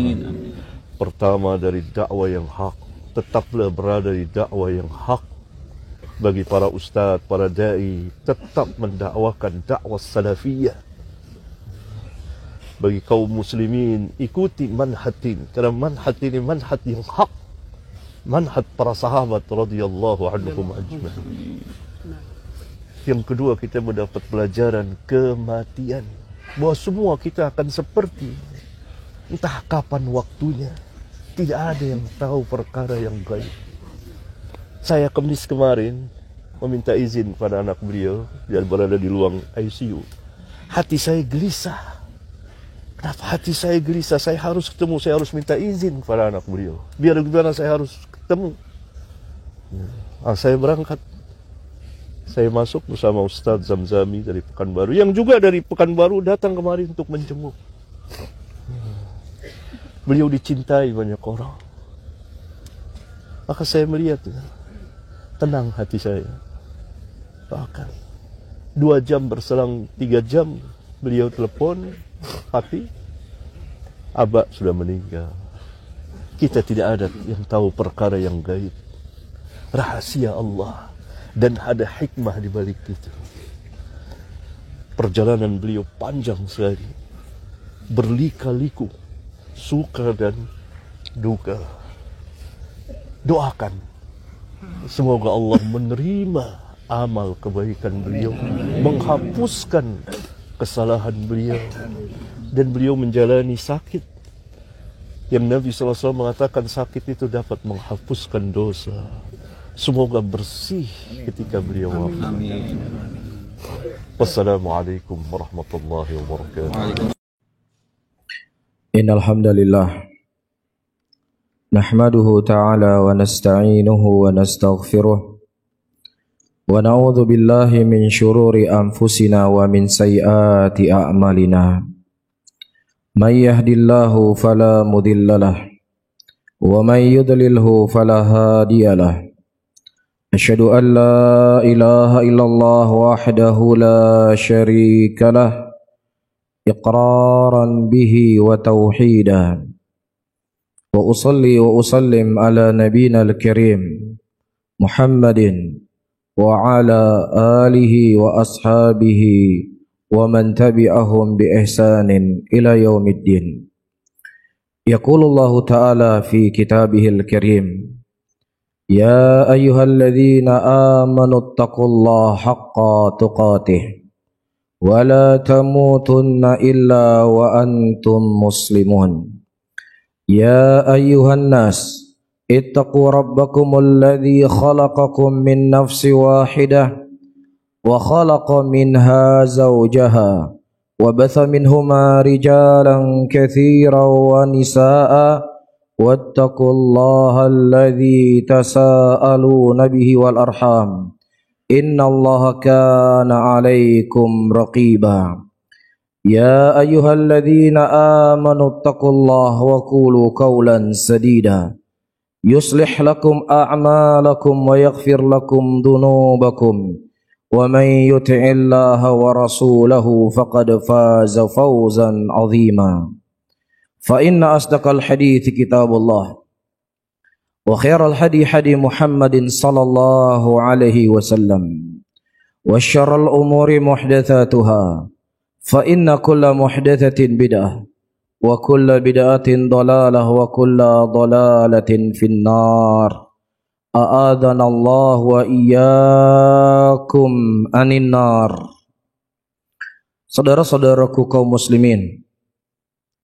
Pertama, dari dakwah yang hak. Tetaplah berada di dakwah yang hak. Bagi para ustaz, para da'i, tetap mendakwakan dakwah salafiyah. Bagi kaum muslimin, ikuti manhatin. Karena manhat ini manhat yang hak. Manhat para sahabat radhiyallahu anhum ajma'in. Yang kedua, kita mendapat pelajaran kematian. Bahwa semua kita akan seperti, entah kapan waktunya. Tidak ada yang tahu perkara yang gaib. Saya Kamis kemarin meminta izin pada anak beliau, dia berada di ruang ICU. Hati saya gelisah. Kenapa hati saya gelisah? Saya harus ketemu, saya harus minta izin kepada anak beliau. Biar bagaimana saya harus ketemu. Saya berangkat. Saya masuk bersama Ustaz Zamzami dari Pekanbaru, yang juga dari Pekanbaru datang kemari untuk menjenguk. Beliau dicintai banyak orang. Maka saya melihat, tenang hati saya. Bahkan 2 jam berselang 3 jam, beliau telepon, Hati, Abah sudah meninggal. Kita tidak ada yang tahu perkara yang gaib. Rahasia Allah. Dan ada hikmah di balik itu. Perjalanan beliau panjang sekali. Berlika-liku. Suka dan duka. Doakan. Semoga Allah menerima amal kebaikan beliau. Menghapuskan kesalahan beliau. Dan beliau menjalani sakit. Yang Nabi SAW mengatakan sakit itu dapat menghapuskan dosa. Semoga bersih ketika beliau wafat. Wassalamualaikum warahmatullahi wabarakatuh. Innal hamdalillah nahmaduhu ta'ala wa nasta'inuhu wa nastaghfiruh wa na'udzu billahi min syururi anfusina wa min sayyiati a'malina. May yahdihillahu fala mudhillalah wa may yudlilhu fala hadiyalah. Asyhadu an la ilaha illallah wahdahu la syarika lah iqraran bihi wa tauhidan. Wa usalli wa usallim ala nabiyyina al-karim Muhammadin wa ala alihi wa ashabihi wa man tabi'ahum bi ihsanin ila yaumiddin. Yaqulullahu ta'ala fi kitabihil karim, ya ayyuhalladzina amanu taqullaha haqqa tuqatih wa la tamutunna illa wa antum muslimun. Ya ayyuhan nas ittaqu rabbakumul ladzi khalaqakum min nafsin wahidah wa khalaqa minha zawjaha wa batha minhuma rijalan katsiran wa nisaa'a wattaqullaha alladzi tasaaluna bihi wal arham innallaha kana 'alaikum raqiba. Ya ayyuhalladzina amanu taqullaha wa qulu qawlan sadida yuslih lakum a'malakum wa yaghfir lakum dhunubakum wa man yuti'illaha wa rasulahu faqad faza fawzan 'azima. Fa inna asdaqal hadithi kitabullah wa khairal hadi hadi Muhammadin sallallahu alaihi wasallam wa syarrul umuri muhdatsatuha fa inna kulla muhdatsatin bid'ah wa kulla bid'atin dhalalah wa kulla dhalalatin finnar. A'adana Allah wa iyyakum anin nar. Saudara-saudaraku kaum muslimin,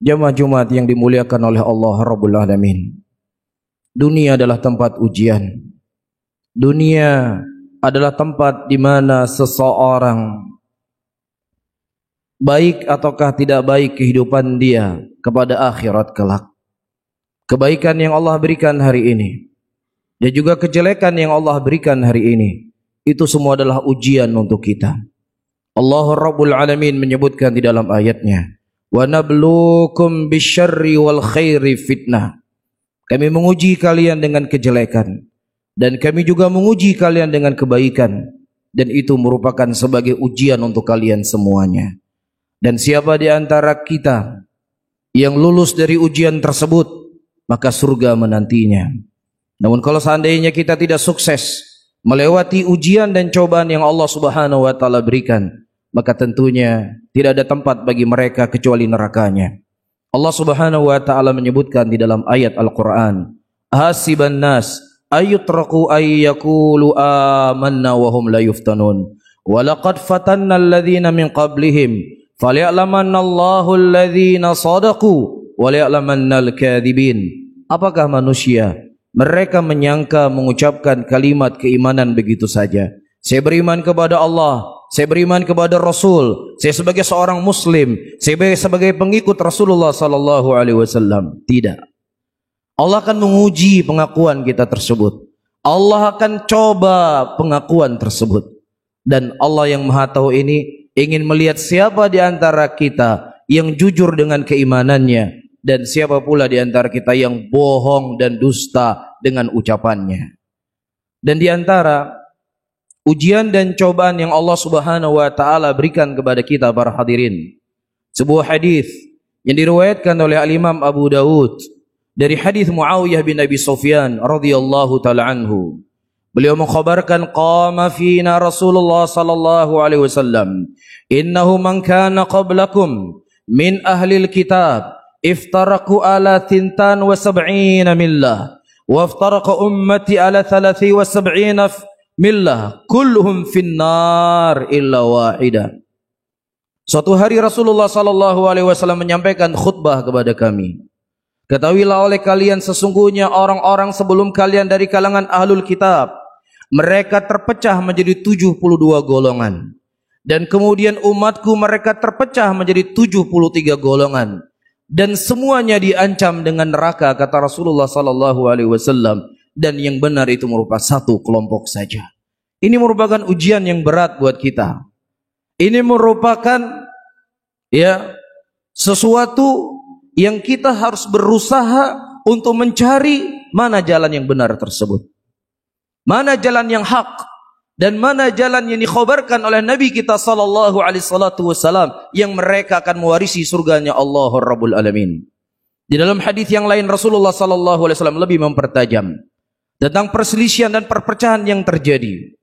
jamaah Jumat yang dimuliakan oleh Allah Rabbul Alamin. Dunia adalah tempat ujian. Dunia adalah tempat di mana seseorang baik ataukah tidak baik kehidupan dia kepada akhirat kelak. Kebaikan yang Allah berikan hari ini dan juga kejelekan yang Allah berikan hari ini, itu semua adalah ujian untuk kita. Allah Rabbul Alamin menyebutkan di dalam ayatnya, wa nabluukum bisyarri wal khairi fitnah. Kami menguji kalian dengan kejelekan dan kami juga menguji kalian dengan kebaikan, dan itu merupakan sebagai ujian untuk kalian semuanya. Dan siapa di antara kita yang lulus dari ujian tersebut, maka surga menantinya. Namun kalau seandainya kita tidak sukses melewati ujian dan cobaan yang Allah Subhanahu wa taala berikan, maka tentunya tidak ada tempat bagi mereka kecuali nerakanya. Allah Subhanahu wa taala menyebutkan di dalam ayat Al-Qur'an, hasiban nas ayutraku ayyakulu amanna wa hum la yuftanun wa laqad fatanna alladhina min qablihim falya'lamanna Allahu alladhina sadaqu wa liya'lamanna al-kadhibin. Apakah manusia mereka menyangka mengucapkan kalimat keimanan begitu saja? Saya beriman kepada Allah, saya beriman kepada Rasul, saya sebagai seorang Muslim, saya sebagai pengikut Rasulullah sallallahu alaihi wasallam. Tidak. Allah akan menguji pengakuan kita tersebut. Allah akan coba pengakuan tersebut. Dan Allah yang Maha Tahu ini ingin melihat siapa di antara kita yang jujur dengan keimanannya dan siapa pula di antara kita yang bohong dan dusta dengan ucapannya. Dan di antara ujian dan cobaan yang Allah Subhanahu wa taala berikan kepada kita para hadirin, sebuah hadis yang diriwayatkan oleh Al-Imam Abu Dawud dari hadis Muawiyah bin Abi Sufyan radhiyallahu taala anhu. Beliau mengkhabarkan qama fina Rasulullah sallallahu alaihi wasallam, innahu man kana qablakum min ahlil kitab iftaraku ala 72 millah wa iftaraqa ummati ala 73 millah kulluhum finnar illa wahidah. Suatu hari Rasulullah sallallahu alaihi wasallam menyampaikan khutbah kepada kami. Ketahuilah oleh kalian sesungguhnya orang-orang sebelum kalian dari kalangan ahlul kitab, mereka terpecah menjadi 72 golongan. Dan kemudian umatku mereka terpecah menjadi 73 golongan. Dan semuanya diancam dengan neraka, kata Rasulullah sallallahu alaihi wasallam. Dan yang benar itu merupakan satu kelompok saja. Ini merupakan ujian yang berat buat kita. Ini merupakan sesuatu yang kita harus berusaha untuk mencari mana jalan yang benar tersebut. Mana jalan yang hak dan mana jalan yang dikhabarkan oleh Nabi kita sallallahu alaihi wasallam yang mereka akan mewarisi surganya Allah Rabbul Alamin. Di dalam hadis yang lain Rasulullah sallallahu alaihi wasallam lebih mempertajam tentang perselisihan dan perpecahan yang terjadi.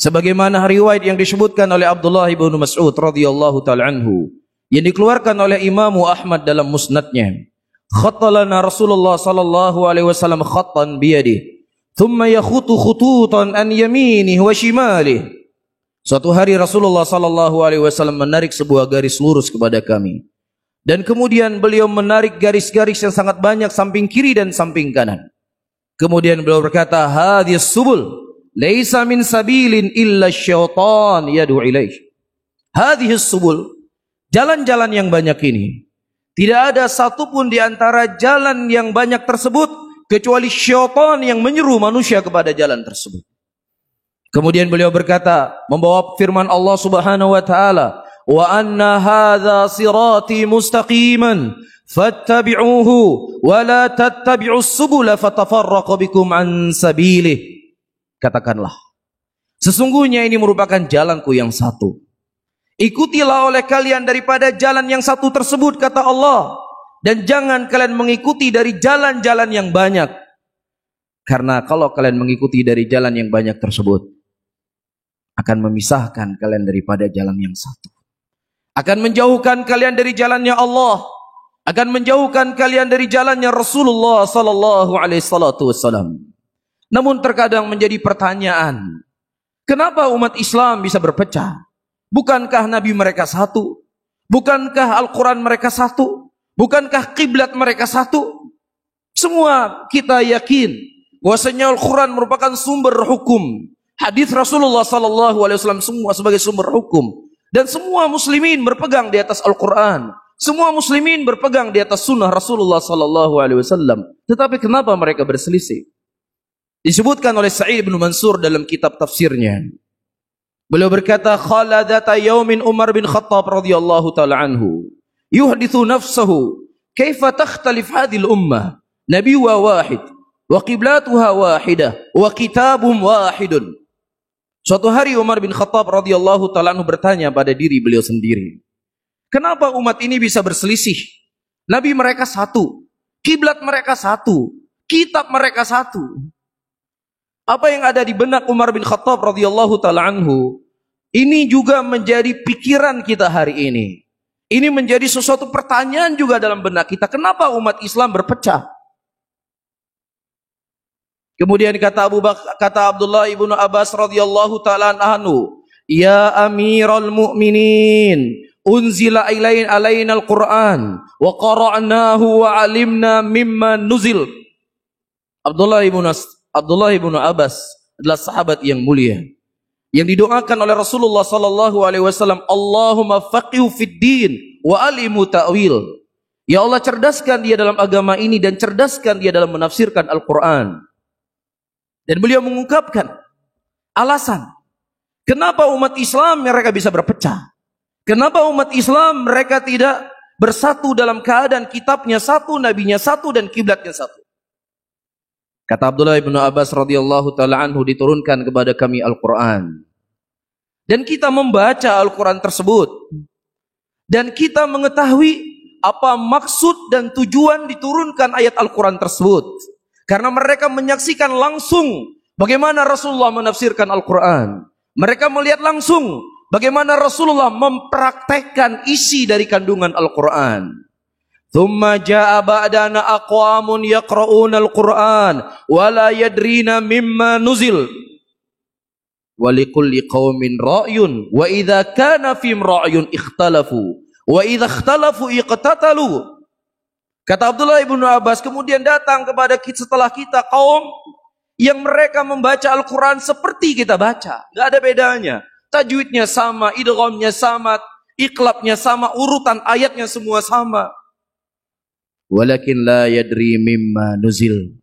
Sebagaimana riwayat yang disebutkan oleh Abdullah bin Mas'ud radhiyallahu taala anhu yang dikeluarkan oleh Imam Ahmad dalam musnadnya. Khattalana Rasulullah sallallahu alaihi wasallam khattan biyadihi, thumma yakhutu khututan an yaminihi wa shimalihi. Suatu hari Rasulullah sallallahu alaihi wasallam menarik sebuah garis lurus kepada kami. Dan kemudian beliau menarik garis-garis yang sangat banyak samping kiri dan samping kanan. Kemudian beliau berkata, hadhis subul laisa min sabilin illa syaitan yad'u ilaih. Hadhis subul, jalan-jalan yang banyak ini, tidak ada satupun di antara jalan yang banyak tersebut kecuali syaitan yang menyeru manusia kepada jalan tersebut. Kemudian beliau berkata, membawa firman Allah Subhanahu wa taala, wa anna hadza sirati mustaqiman fattabi'uhu wa la tattabi'us subula fatafarraqu bikum an sabilih. Katakanlah, sesungguhnya ini merupakan jalanku yang satu. Ikutilah oleh kalian daripada jalan yang satu tersebut, kata Allah. Dan jangan kalian mengikuti dari jalan-jalan yang banyak. Karena kalau kalian mengikuti dari jalan yang banyak tersebut, akan memisahkan kalian daripada jalan yang satu. Akan menjauhkan kalian dari jalannya Allah. Akan menjauhkan kalian dari jalannya Rasulullah sallallahu alaihi wasallam. Namun terkadang menjadi pertanyaan, kenapa umat Islam bisa berpecah? Bukankah Nabi mereka satu? Bukankah Al-Quran mereka satu? Bukankah kiblat mereka satu? Semua kita yakin bahwasanya Al-Quran merupakan sumber hukum. Hadis Rasulullah SAW semua sebagai sumber hukum. Dan semua muslimin berpegang di atas Al-Quran. Semua muslimin berpegang di atas sunnah Rasulullah SAW. Tetapi kenapa mereka berselisih? Disebutkan oleh Sa'id bin Mansur dalam kitab tafsirnya. Beliau berkata, khaladata yaumin Umar bin Khattab radhiyallahu taala anhu yuhdithu nafsahu kaifa takhtalif hadhihi al-ummah nabi wa wahid wa qiblatuha wahidah wa kitabum wahidun. Suatu hari Umar bin Khattab radhiyallahu taala anhu bertanya pada diri beliau sendiri, kenapa umat ini bisa berselisih? Nabi mereka satu, kiblat mereka satu, kitab mereka satu. Apa yang ada di benak Umar bin Khattab radhiyallahu taala anhu ini juga menjadi pikiran kita hari ini. Ini menjadi sesuatu pertanyaan juga dalam benak kita. Kenapa umat Islam berpecah? Kemudian kata Abdullah ibnu Abbas radhiyallahu taala anhu, ya Amiral Mu'minin, unzila alaina al-Quran wa qara'nahu wa alimna mimma nuzil. Abdullah ibnu Abbas adalah sahabat yang mulia yang didoakan oleh Rasulullah sallallahu alaihi wasallam, Allahumma faqihu fid din wa alimu ta'wil. Ya Allah, cerdaskan dia dalam agama ini dan cerdaskan dia dalam menafsirkan Al-Qur'an. Dan beliau mengungkapkan alasan kenapa umat Islam mereka bisa berpecah. Kenapa umat Islam mereka tidak bersatu dalam keadaan kitabnya satu, nabinya satu dan kiblatnya satu. Kata Abdullah bin Abbas radhiyallahu taala anhu, diturunkan kepada kami Al-Qur'an. Dan kita membaca Al-Qur'an tersebut. Dan kita mengetahui apa maksud dan tujuan diturunkan ayat Al-Quran tersebut. Karena mereka menyaksikan langsung bagaimana Rasulullah menafsirkan Al-Quran. Mereka melihat langsung bagaimana Rasulullah mempraktekkan isi dari kandungan Al-Quran. Thumma ja'a ba'dana aqwamun yaqra'una al-Qur'an wa la yadrina mimma nuzil. Wa likulli qaumin ra'yun wa idza kana fihim ra'yun ikhtalafu wa idza ikhtalafu iqtatalu. Kata Abdullah ibnu Abbas, kemudian datang kepada kita setelah kita kaum yang mereka membaca Al-Quran seperti kita baca, nggak ada bedanya. Tajwidnya sama, idghamnya sama, iqlabnya sama, urutan ayatnya semua sama. Walakin la yadri mimma nuzil.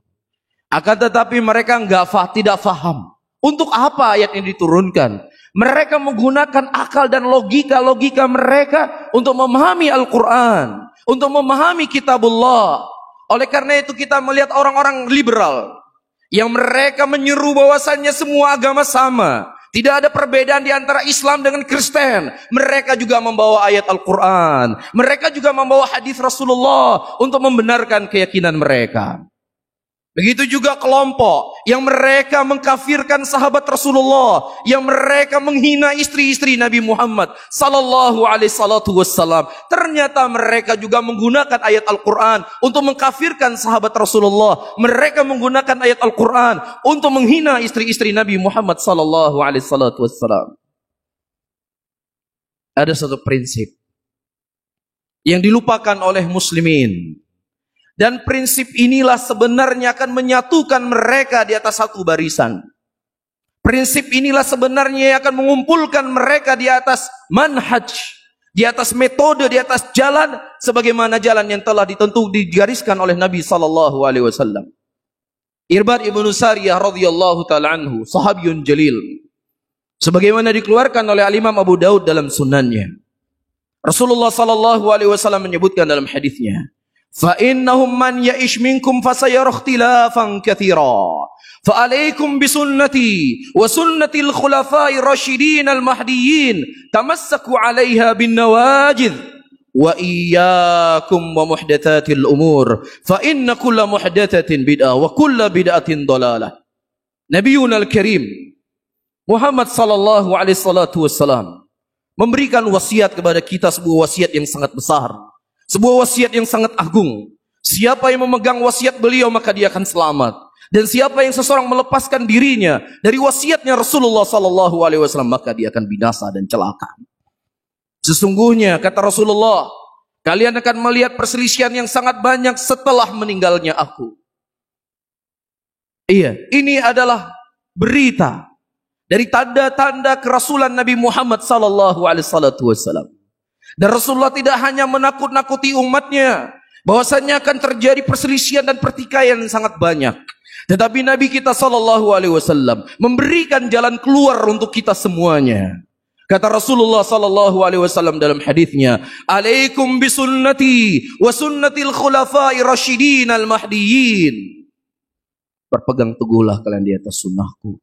Akan tetapi mereka tidak faham untuk apa ayat ini diturunkan. Mereka menggunakan akal dan logika mereka untuk memahami Al-Quran, untuk memahami kitabullah. Oleh karena itu kita melihat orang-orang liberal yang mereka menyeru bahwasannya semua agama sama. Tidak ada perbedaan di antara Islam dengan Kristen. Mereka juga membawa ayat Al-Quran. Mereka juga membawa hadis Rasulullah untuk membenarkan keyakinan mereka. Begitu juga kelompok yang mereka mengkafirkan sahabat Rasulullah, yang mereka menghina istri-istri Nabi Muhammad sallallahu alaihi wasallam. Ternyata mereka juga menggunakan ayat Al-Quran untuk mengkafirkan sahabat Rasulullah. Mereka menggunakan ayat Al-Quran untuk menghina istri-istri Nabi Muhammad sallallahu alaihi wasallam. Ada satu prinsip yang dilupakan oleh muslimin. Dan prinsip inilah sebenarnya akan menyatukan mereka di atas satu barisan. Prinsip inilah sebenarnya yang akan mengumpulkan mereka di atas manhaj, di atas metode, di atas jalan sebagaimana jalan yang telah digariskan oleh Nabi sallallahu alaihi wasallam. Irbad ibnu Sariyah radhiyallahu taala anhu, sahabiyun jalil. Sebagaimana dikeluarkan oleh Imam Abu Daud dalam sunannya. Rasulullah sallallahu alaihi wasallam menyebutkan dalam hadisnya, فَإِنَّهُمْ مَنْ يَئِشْ مِنْكُمْ فَسَيَرَ اخْتِلَافًا كَثِيرًا فَعَلَيْكُمْ بِسُنَّتِي وَسُنَّةِ الْخُلَفَاءِ الرَّاشِدِينَ الْمَهْدِيِّينَ تَمَسَّكُوا عَلَيْهَا بِالنَّوَاجِذِ وَإِيَّاكُمْ وَمُحْدَثَاتِ الْأُمُورِ فَإِنَّ كُلَّ مُحْدَثَةٍ بِدْعَةٍ وَكُلَّ بِدْعَةٍ ضَلَالَةٍ. Nabiuna al-Karim Muhammad sallallahu alaihi wasallam memberikan wasiat kepada kita, sebuah wasiat yang sangat besar. Sebuah wasiat yang sangat agung. Siapa yang memegang wasiat beliau maka dia akan selamat. Dan siapa yang seseorang melepaskan dirinya dari wasiatnya Rasulullah sallallahu alaihi wasallam maka dia akan binasa dan celaka. Sesungguhnya kata Rasulullah, kalian akan melihat perselisihan yang sangat banyak setelah meninggalnya aku. Iya, ini adalah berita dari tanda-tanda kerasulan Nabi Muhammad sallallahu alaihi wasallam. Dan Rasulullah tidak hanya menakut-nakuti umatnya bahwasanya akan terjadi perselisihan dan pertikaian yang sangat banyak, tetapi Nabi kita sallallahu alaihi wasallam memberikan jalan keluar untuk kita semuanya. Kata Rasulullah sallallahu alaihi wasallam dalam hadisnya, "Alaikum bisunnati wa sunnatil khulafa'ir rasyidin al-mahdiyyin." Berpegang teguhlah kalian di atas sunnahku.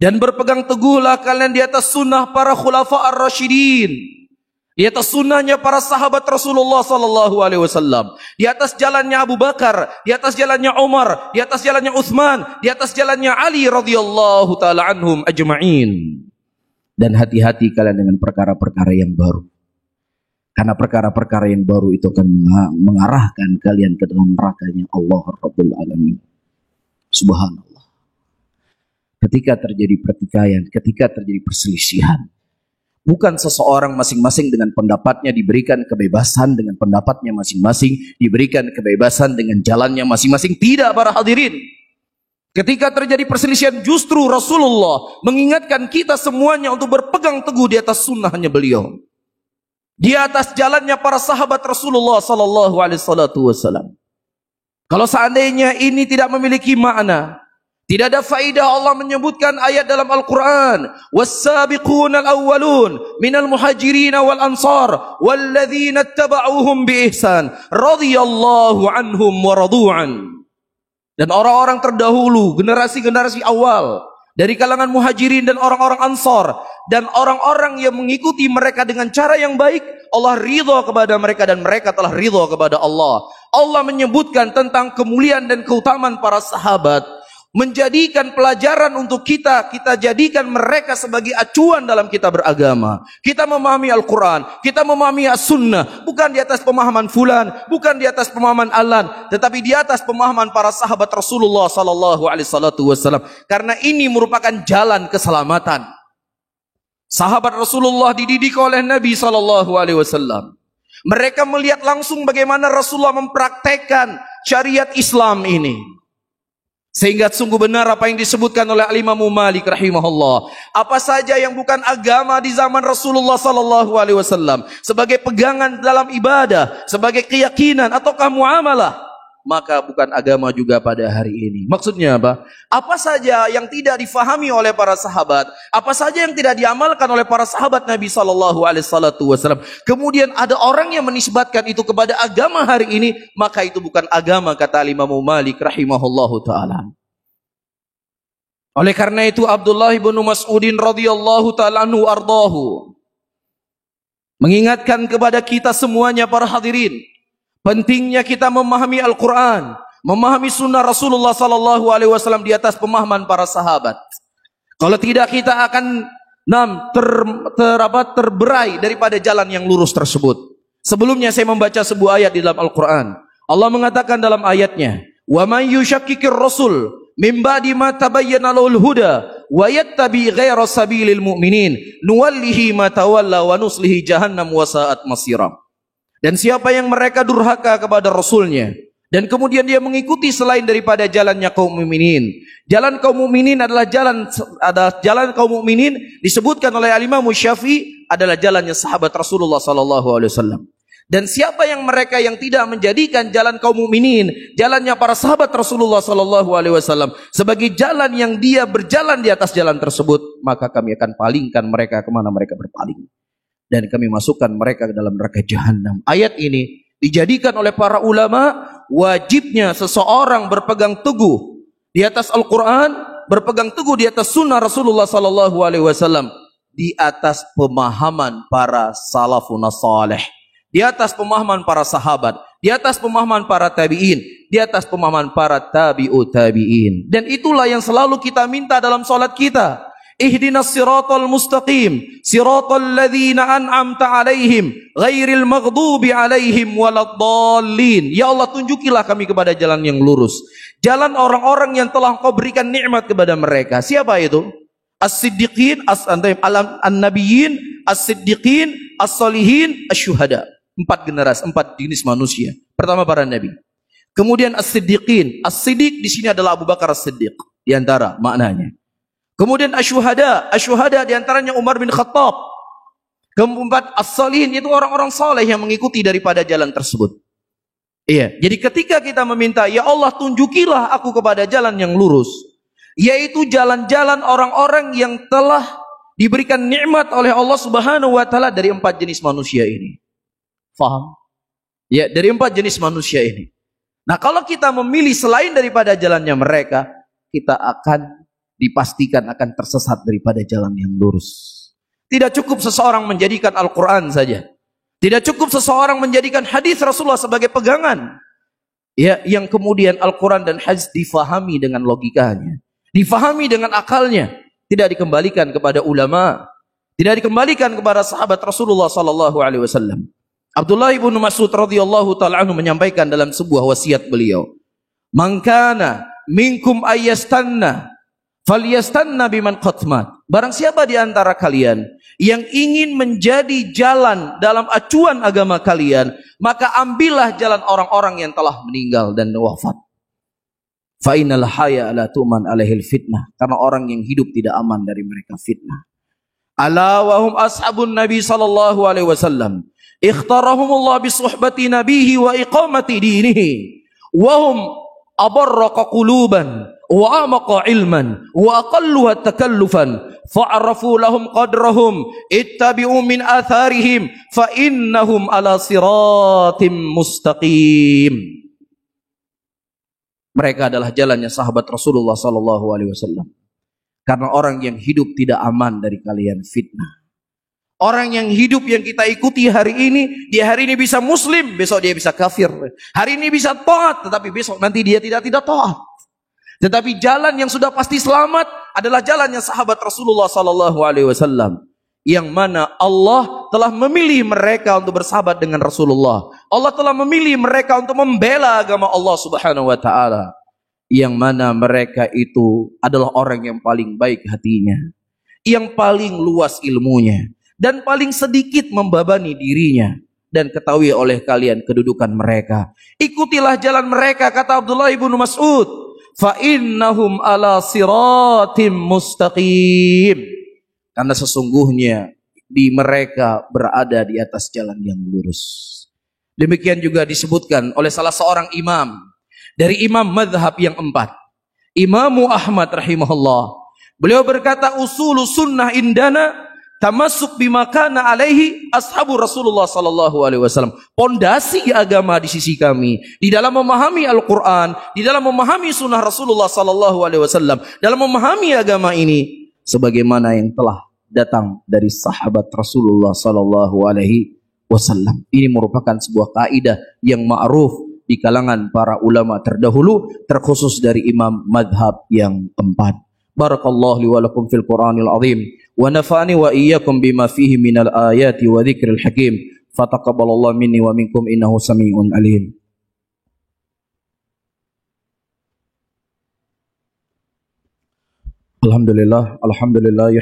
Dan berpegang teguhlah kalian di atas sunnah para khulafa ar-rasyidin. Di atas sunnahnya para sahabat Rasulullah sallallahu alaihi wasallam, di atas jalannya Abu Bakar, di atas jalannya Umar, di atas jalannya Utsman, di atas jalannya Ali radhiyallahu taala anhum ajma'in. Dan hati-hati kalian dengan perkara-perkara yang baru. Karena perkara-perkara yang baru itu akan mengarahkan kalian ke dalam nerakanya Allah Rabbul Alamin. Subhanallah. Ketika terjadi pertikaian, ketika terjadi perselisihan, bukan seseorang masing-masing dengan pendapatnya diberikan kebebasan, dengan pendapatnya masing-masing diberikan kebebasan dengan jalannya masing-masing. Tidak, para hadirin. Ketika terjadi perselisihan, justru Rasulullah mengingatkan kita semuanya untuk berpegang teguh di atas sunnahnya beliau, di atas jalannya para sahabat Rasulullah sallallahu alaihi wasallam. Kalau seandainya ini tidak memiliki makna, tidak ada faidah Allah menyebutkan ayat dalam Al-Quran, "Was-sabiqunal awwalun minal muhajirin wal ansar walladzina ittaba'uuhum bi ihsan radhiyallahu anhum wa radu'an." Dan orang-orang terdahulu, generasi-generasi awal, dari kalangan muhajirin dan orang-orang ansor, dan orang-orang yang mengikuti mereka dengan cara yang baik, Allah ridha kepada mereka dan mereka telah ridha kepada Allah. Allah menyebutkan tentang kemuliaan dan keutamaan para sahabat, menjadikan pelajaran untuk kita jadikan mereka sebagai acuan dalam kita beragama. Kita memahami Al-Quran, kita memahami As-Sunnah, bukan di atas pemahaman fulan, bukan di atas pemahaman alan, tetapi di atas pemahaman para sahabat Rasulullah sallallahu alaihi wasallam. Karena ini merupakan jalan keselamatan. Sahabat Rasulullah dididik oleh Nabi sallallahu alaihi wasallam. Mereka melihat langsung bagaimana Rasulullah mempraktekkan syariat Islam ini. Sehingga sungguh benar apa yang disebutkan oleh Imam Malik rahimahullah. Apa saja yang bukan agama di zaman Rasulullah sallallahu alaihi wasallam sebagai pegangan dalam ibadah, sebagai keyakinan ataukah muamalah, maka bukan agama juga pada hari ini. Maksudnya apa? Apa saja yang tidak difahami oleh para sahabat, apa saja yang tidak diamalkan oleh para sahabat Nabi sallallahu alaihi wasallam, kemudian ada orang yang menisbatkan itu kepada agama hari ini, maka itu bukan agama, kata Imam Malik rahimahullahu taala. Oleh karena itu Abdullah bin Mas'udin radhiyallahu taala anhu ardahu mengingatkan kepada kita semuanya para hadirin, pentingnya kita memahami Al-Quran, memahami sunnah Rasulullah sallallahu alaihi wasallam di atas pemahaman para sahabat. Kalau tidak kita akan terberai daripada jalan yang lurus tersebut. Sebelumnya saya membaca sebuah ayat di dalam Al-Quran. Allah mengatakan dalam ayatnya, "Wa man yushakkikir rasul min ba'di ma tabayyana lahul huda wa yattabi ghaira sabilil mu'minin nuwallihi ma tawalla wa nuslihi jahannam wa sa'at masira." Dan siapa yang mereka durhaka kepada Rasulnya dan kemudian dia mengikuti selain daripada jalannya kaum mukminin. Jalan kaum mukminin adalah jalan kaum mukminin disebutkan oleh Imam Syafi'i adalah jalannya sahabat Rasulullah sallallahu alaihi wasallam. Dan siapa yang mereka yang tidak menjadikan jalan kaum mukminin, jalannya para sahabat Rasulullah sallallahu alaihi wasallam sebagai jalan yang dia berjalan di atas jalan tersebut, maka kami akan palingkan mereka kemana mereka berpaling. Dan kami masukkan mereka ke dalam neraka jahanam. Ayat ini dijadikan oleh para ulama wajibnya seseorang berpegang teguh di atas Al-Quran, berpegang teguh di atas sunnah Rasulullah sallallahu alaihi wasallam, di atas pemahaman para salafun salih, di atas pemahaman para sahabat, di atas pemahaman para tabi'in, di atas pemahaman para tabi'ut tabi'in. Dan itulah yang selalu kita minta dalam salat kita. Ihdinas siratal mustaqim, siratal ladzina an'amta alaihim, ghairil maghdubi alaihim waladdallin. Ya Allah, tunjukilah kami kepada jalan yang lurus, jalan orang-orang yang telah Engkau berikan nikmat kepada mereka. Siapa itu? As-siddiqin, an-nabiyyin, as-siddiqin, as-salihin, asy-syuhada. 4 generasi, 4 jenis manusia. Pertama para nabi. Kemudian as-siddiqin. As-siddiq di sini adalah Abu Bakar As-Siddiq di antara maknanya. Kemudian asy-syuhada. Asy-syuhada di antaranya Umar bin Khattab. Keempat as-salihin itu orang-orang saleh yang mengikuti daripada jalan tersebut. Iya, jadi ketika kita meminta, ya Allah tunjukilah aku kepada jalan yang lurus, yaitu jalan-jalan orang-orang yang telah diberikan nikmat oleh Allah Subhanahu wa taala dari 4 jenis manusia ini. Faham? Ya, dari 4 jenis manusia ini. Nah, kalau kita memilih selain daripada jalannya mereka, kita akan dipastikan akan tersesat daripada jalan yang lurus. Tidak cukup seseorang menjadikan Al-Quran saja. Tidak cukup seseorang menjadikan hadis Rasulullah sebagai pegangan. Ya, yang kemudian Al-Quran dan hadis difahami dengan logikanya, difahami dengan akalnya, tidak dikembalikan kepada ulama, tidak dikembalikan kepada sahabat Rasulullah sallallahu alaihi wasallam. Abdullah bin Mas'ud radhiyallahu taala anhu menyampaikan dalam sebuah wasiat beliau, "Man kana minkum ayyastanna falyastanna biman qatmat." Barang siapa di antara kalian yang ingin menjadi jalan dalam acuan agama kalian, maka ambillah jalan orang-orang yang telah meninggal dan wafat. Fa innal haya la tuman alaihil fitnah, karena orang yang hidup tidak aman dari mereka fitnah. Ala wa hum ashabun nabi sallallahu alaihi wasallam, ikhtarahumullah bi suhbati nabihi wa iqamati dinihi, wa hum abarraqa quluban wa amaqa ilman wa aqalluha takallufan fa'arafu lahum qadrahum ittabi'u min atharihim fa innahum ala siratim mustaqim. Mereka adalah jalannya sahabat Rasulullah sallallahu alaihi wasallam. Karena orang yang hidup tidak aman dari kalian fitnah. Orang yang hidup yang kita ikuti hari ini, dia hari ini bisa muslim, besok dia bisa kafir. Hari ini bisa taat, tetapi besok nanti dia tidak taat. Tetapi jalan yang sudah pasti selamat adalah jalannya sahabat Rasulullah sallallahu alaihi wasallam, yang mana Allah telah memilih mereka untuk bersahabat dengan Rasulullah. Allah telah memilih mereka untuk membela agama Allah Subhanahu wa taala, yang mana mereka itu adalah orang yang paling baik hatinya, yang paling luas ilmunya, dan paling sedikit membebani dirinya. Dan ketahui oleh kalian kedudukan mereka. Ikutilah jalan mereka, kata Abdullah ibnu Mas'ud, fa innahum ala siratim mustaqim. Karena sesungguhnya di mereka berada di atas jalan yang lurus. Demikian juga disebutkan oleh salah seorang imam dari imam madhab yang 4, Imamu Ahmad rahimahullah. Beliau berkata, usulu sunnah indana tamasuk bima kana alaihi ashabu Rasulullah sallallahu alaihi wasallam. Pondasi agama di sisi kami di dalam memahami Al-Qur'an, di dalam memahami sunnah Rasulullah sallallahu alaihi wasallam, dalam memahami agama ini sebagaimana yang telah datang dari sahabat Rasulullah sallallahu alaihi wasallam. Ini merupakan sebuah kaidah yang ma'ruf di kalangan para ulama terdahulu, terkhusus dari imam madhab yang 4. Barakallahu li wa lakum fil Qur'anil azim wa nafa'ani wa iyyakum bima fihi minal ayati wa dzikril hakim. Fataqabbalallahu minni wa minkum innahu samii'un alim. Alhamdulillah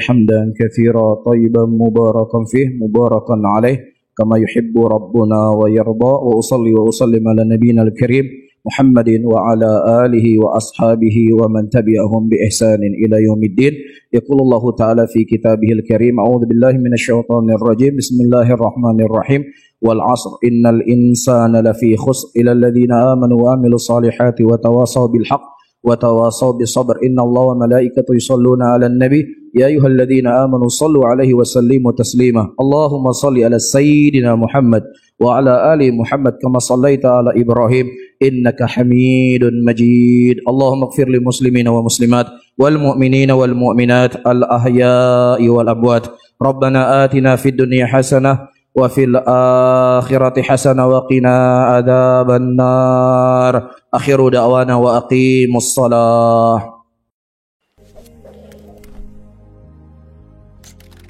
hamdan katsiran thayyiban mubarakan fih mubarakan alaih kama yuhibbu rabbuna wa yarda. Wa usalli wa usallim ala nabiyyina al-karim Muhammadin wa ala alihi wa ashabihi wa man tabi'ahum bi ihsanin ila yaumiddin. Yaqulullahu ta'ala fi kitabihil karim, a'udzu billahi minasyaitonir rajim, bismillahirrahmanirrahim, wal 'asr innal insana lafi khusr illa alladziina amanu wa 'amilus salihati wa tawasaw bil haqq wa tawasaw bis sabr. Innallaha wa malaikatahu yusholluna 'alan nabi ya ayyuhalladzina amanu shallu 'alaihi wa sallimu taslima. Allahumma shalli 'ala sayyidina Muhammad wa 'ala ali Muhammad kama shallaita 'ala Ibrahim innaka Hamidun Majid. Allahumma ighfir lil muslimina wa muslimat wal mu'minina wal mu'minat al ahya'i wal amwat. Rabbana atina fid dunya hasanah wa fil akhirati hasanah wa qina adzaban nar. Akhiru da'wana wa aqimus shalah.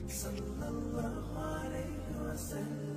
Sallallahu alaihi wasallam.